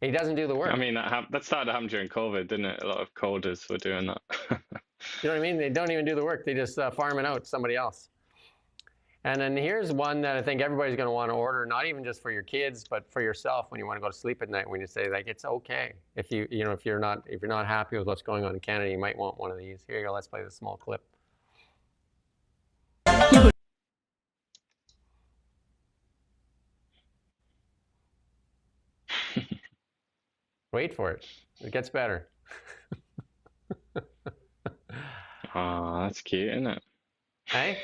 He doesn't do the work. I mean, that started happening during COVID, didn't it? A lot of coders were doing that. You know what I mean? They don't even do the work. They just farm it out to somebody else. And then here's one that I think everybody's going to want to order, not even just for your kids, but for yourself when you want to go to sleep at night. When you say like it's okay if if you're not happy with what's going on in Canada, you might want one of these. Here you go. Let's play this small clip. Wait for it. It gets better. Oh, that's cute, isn't it? Hey?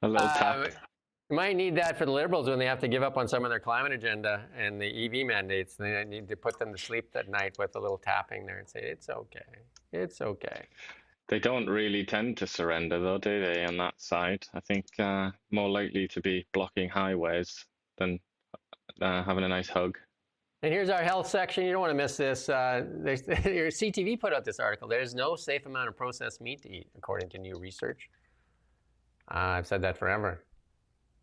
A little tap. You might need that for the Liberals when they have to give up on some of their climate agenda and the EV mandates. They need to put them to sleep at night with a little tapping there and say, it's okay. It's okay. They don't really tend to surrender, though, do they, on that side? I think more likely to be blocking highways than having a nice hug. And here's our health section. You don't want to miss this. Your CTV put out this article. There's no safe amount of processed meat to eat, according to new research. I've said that forever.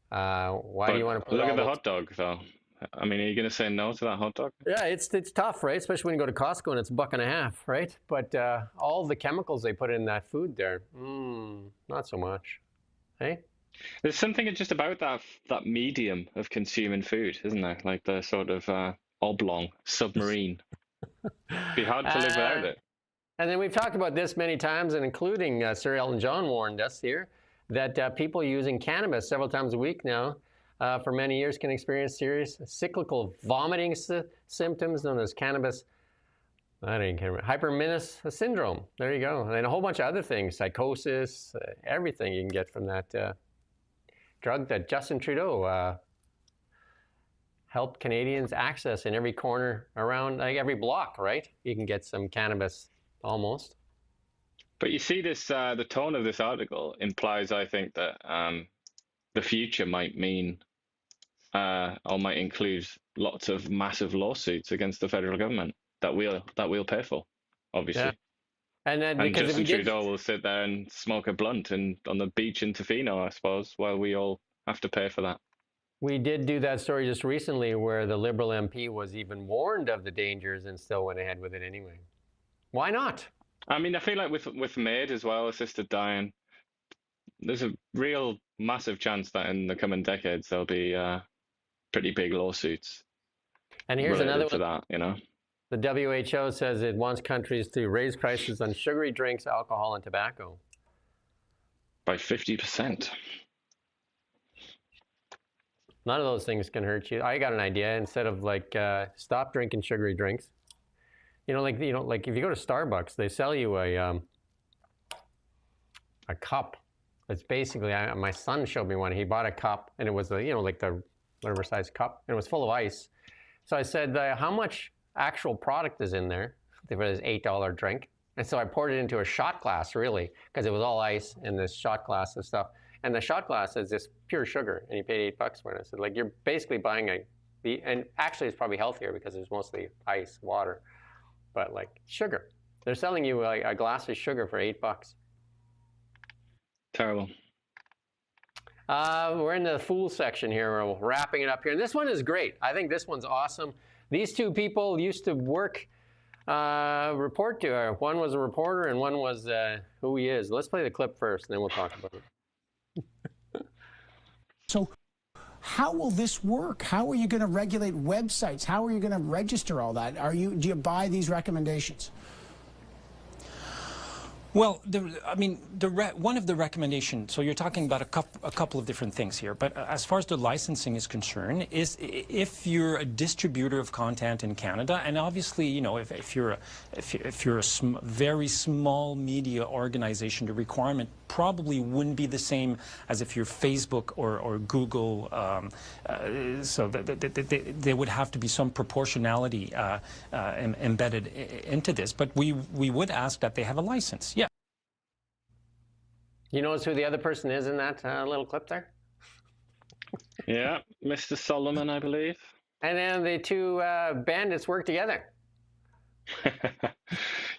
Why do you want to put look at the hot dog, though? I mean, are you going to say no to that hot dog? Yeah, it's tough, right? Especially when you go to Costco and it's $1.50, right? But all the chemicals they put in that food there, not so much. Hey? There's something just about that medium of consuming food, isn't there? Like the sort of oblong submarine. Be hard to live without it. And then we've talked about this many times, and including Sir Elton John warned us here, that people using cannabis several times a week now for many years can experience serious cyclical vomiting symptoms known as cannabis hypermenis syndrome. There you go. And a whole bunch of other things, psychosis, everything you can get from that drug that Justin Trudeau helped Canadians access in every corner around, like every block, right? You can get some cannabis almost. But you see this, the tone of this article implies, I think, that the future might mean or might include lots of massive lawsuits against the federal government that we'll pay for, obviously. Yeah. And then because Justin Trudeau will sit there and smoke a blunt on the beach in Tofino, I suppose, while we all have to pay for that. We did do that story just recently where the Liberal MP was even warned of the dangers and still went ahead with it anyway. Why not? I mean, I feel like with MAID as well, assisted dying, there's a real massive chance that in the coming decades there'll be pretty big lawsuits. And here's another to that, you know. The WHO says it wants countries to raise prices on sugary drinks, alcohol, and tobacco by 50%. None of those things can hurt you. I got an idea. Instead of like stop drinking sugary drinks, like if you go to Starbucks, they sell you a cup. It's basically my son showed me one. He bought a cup and it was like the whatever size cup, and it was full of ice. So I said, how much actual product is in there for this $8 drink? And so I poured it into a shot glass, really, because it was all ice in this shot glass and stuff. And the shot glass is just pure sugar, and you paid $8 for it. I said, like, you're basically buying and actually it's probably healthier because it's mostly ice, water, but like sugar. They're selling you a glass of sugar for $8. Terrible. We're in the fool section here. We're wrapping it up here. And this one is great. I think this one's awesome. These two people used to work, report to her. One was a reporter and one was who he is. Let's play the clip first, and then we'll talk about it. So how will this work? How are you going to regulate websites? How are you going to register all that? Do you buy these recommendations? Well, one of the recommendations, so you're talking about a couple of different things here, but as far as the licensing is concerned, is if you're a distributor of content in Canada, and obviously, if you're a very small media organization, the requirement probably wouldn't be the same as if you're Facebook or Google, so there would have to be some proportionality embedded into this, but we would ask that they have a license. Yeah. You notice who the other person is in that little clip there? Yeah, Mr. Solomon, I believe. And then the two bandits work together.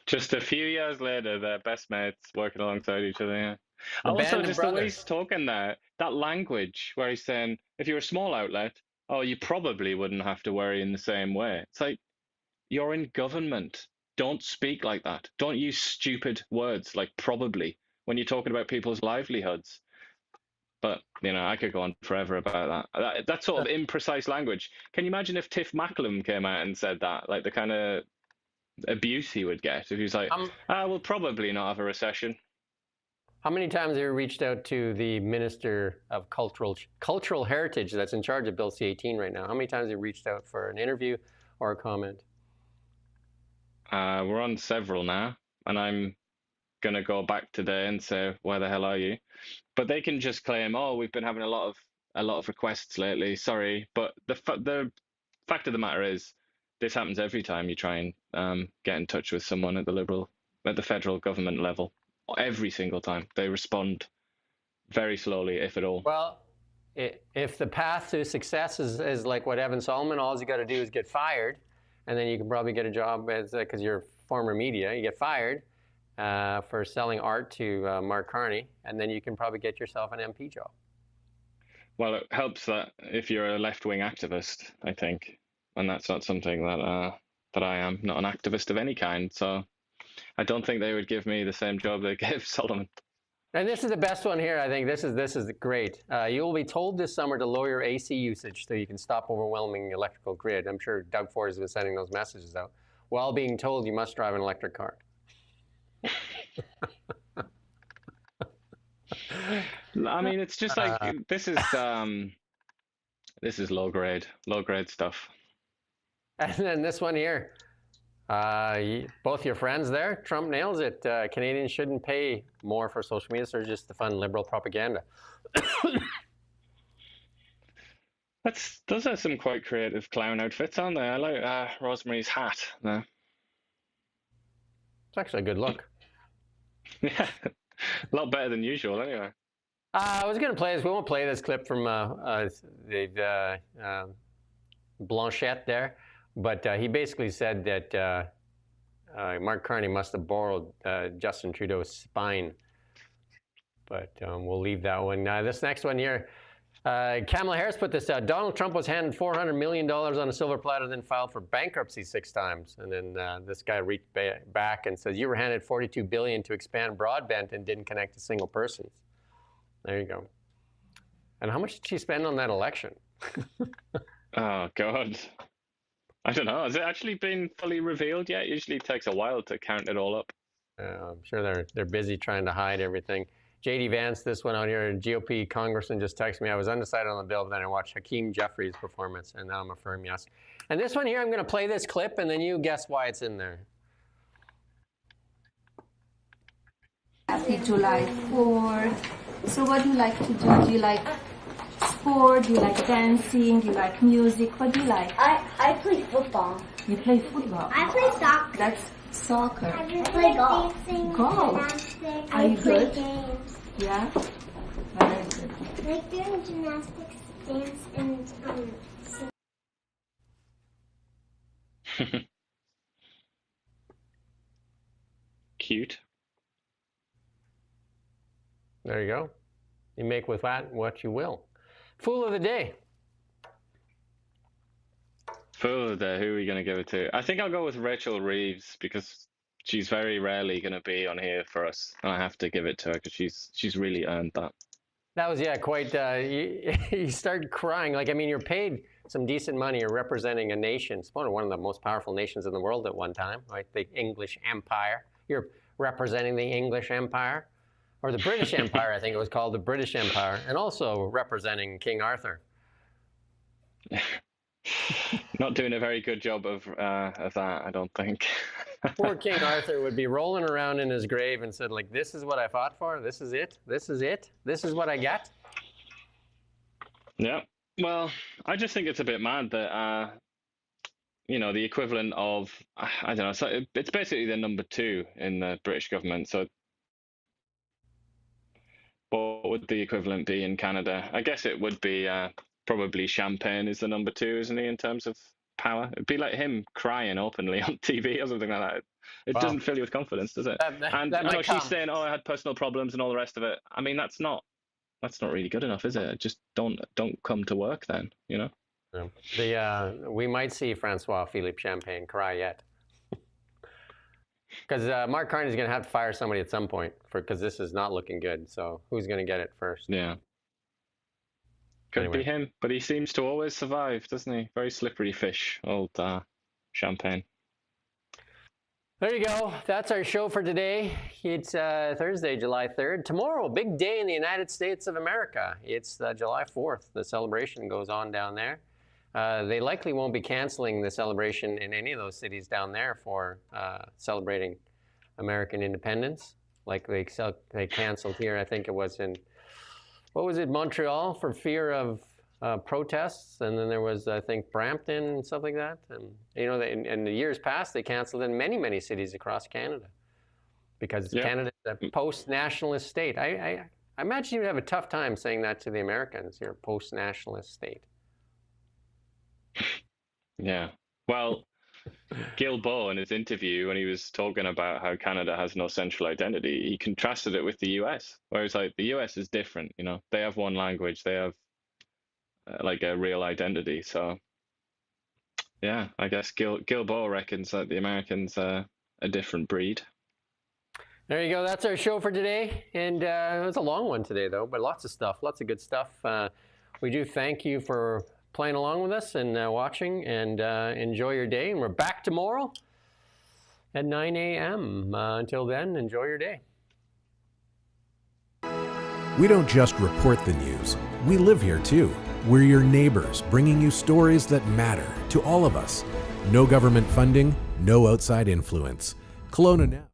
Just a few years later, they're best mates working alongside each other. Yeah. Also, just the way he's talking there, that language where he's saying, if you're a small outlet, you probably wouldn't have to worry in the same way. It's like, you're in government. Don't speak like that. Don't use stupid words like probably when you're talking about people's livelihoods. But, I could go on forever about that sort of imprecise language. Can you imagine if Tiff Macklem came out and said that, like the kind of abuse he would get if he was like, we'll probably not have a recession. How many times have you reached out to the Minister of Cultural Heritage that's in charge of Bill C-18 right now? How many times have you reached out for an interview or a comment? We're on several now, and I'm going to go back today and say, where the hell are you? But they can just claim, we've been having a lot of requests lately. Sorry, but the fact of the matter is, this happens every time you try and get in touch with someone at the federal government level. Every single time they respond very slowly, if at all. Well, if the path to success is like what Evan Solomon, all you got to do is get fired, and then you can probably get a job because you're former media. You get fired for selling art to Mark Carney, and then you can probably get yourself an MP job. Well, it helps that if you're a left-wing activist, I think, and that's not something that I am, not an activist of any kind. So I don't think they would give me the same job they gave Solomon. And this is the best one here. I think this is great. You will be told this summer to lower your AC usage so you can stop overwhelming the electrical grid. I'm sure Doug Ford has been sending those messages out while being told you must drive an electric car. I mean, it's just like this is low grade stuff. And then this one here. Both your friends there, Trump nails it. Canadians shouldn't pay more for social media services to fund liberal propaganda. Those are some quite creative clown outfits, aren't they? I like Rosemary's hat there. It's actually a good look. Yeah, a lot better than usual anyway. I was going to play this. We won't play this clip from the Blanchette there. But he basically said that Mark Carney must have borrowed Justin Trudeau's spine. But we'll leave that one. This next one here, Kamala Harris put this out. Donald Trump was handed $400 million on a silver platter, then filed for bankruptcy 6 times. And then this guy reached back and says, you were handed $42 billion to expand broadband and didn't connect a single person. There you go. And how much did she spend on that election? Oh, God. I don't know. Has it actually been fully revealed yet? Usually it takes a while to count it all up. I'm sure they're busy trying to hide everything. J.D. Vance, this one out here, GOP congressman just texted me. I was undecided on the bill, but then I watched Hakeem Jeffries' performance, and now I'm a firm yes. And this one here, I'm going to play this clip, and then you guess why it's in there. Happy July 4th. So what do you like to do? Do you like sport? Do you like dancing? Do you like music? What do you like? I play football. You play football? I play soccer. That's soccer. I play golf. Golf? Gymnastics. Are you play good? games. Yeah? Very good. I like doing gymnastics, dance, and sing. Cute. There you go. You make with that what you will. Fool of the day. Fool of the day, who are we going to give it to? I think I'll go with Rachel Reeves because she's very rarely going to be on here for us. And I have to give it to her because she's really earned that. That was, yeah, quite, you start crying. Like, I mean, you're paid some decent money. You're representing a nation. It's one of the most powerful nations in the world at one time, right? The English Empire. You're representing the English Empire. Or the British Empire, I think it was called the British Empire, and also representing King Arthur. Not doing a very good job of that, I don't think. Poor King Arthur would be rolling around in his grave and said, like, this is what I fought for, this is it, this is it, this is what I get. Yeah, well, I just think it's a bit mad that, the equivalent of, I don't know, so it's basically the number 2 in the British government, so what would the equivalent be in Canada? I guess it would be probably Champagne is the number 2, isn't he, in terms of power? It'd be like him crying openly on TV or something like that. It doesn't fill you with confidence, does it? And I know she's saying, I had personal problems and all the rest of it. I mean, that's not really good enough, is it? Just don't come to work then, Yeah. We might see Francois-Philippe Champagne cry yet. Because Mark Carney is going to have to fire somebody at some point because this is not looking good. So who's going to get it first? Yeah. Could be him, but he seems to always survive, doesn't he? Very slippery fish, old Champagne. There you go. That's our show for today. It's Thursday, July 3rd. Tomorrow, big day in the United States of America. It's July 4th. The celebration goes on down there. They likely won't be canceling the celebration in any of those cities down there for celebrating American independence, like they canceled here. I think it was in, what was it, Montreal, for fear of protests, and then there was, I think, Brampton and stuff like that. And you know, in the years past, they canceled in many cities across Canada because Canada is a post-nationalist state. I imagine you'd have a tough time saying that to the Americans. You're a post-nationalist state. Yeah. Well, Guilbeault in his interview, when he was talking about how Canada has no central identity, he contrasted it with the US, where it's like the US is different. You know, they have one language, they have like a real identity. So, yeah, I guess Guilbeault reckons that the Americans are a different breed. There you go. That's our show for today. And it was a long one today, though, but lots of stuff, lots of good stuff. We do thank you for playing along with us and watching, and enjoy your day. And we're back tomorrow at 9 a.m. Until then, enjoy your day. We don't just report the news. We live here, too. We're your neighbors, bringing you stories that matter to all of us. No government funding, no outside influence. Kelowna Now.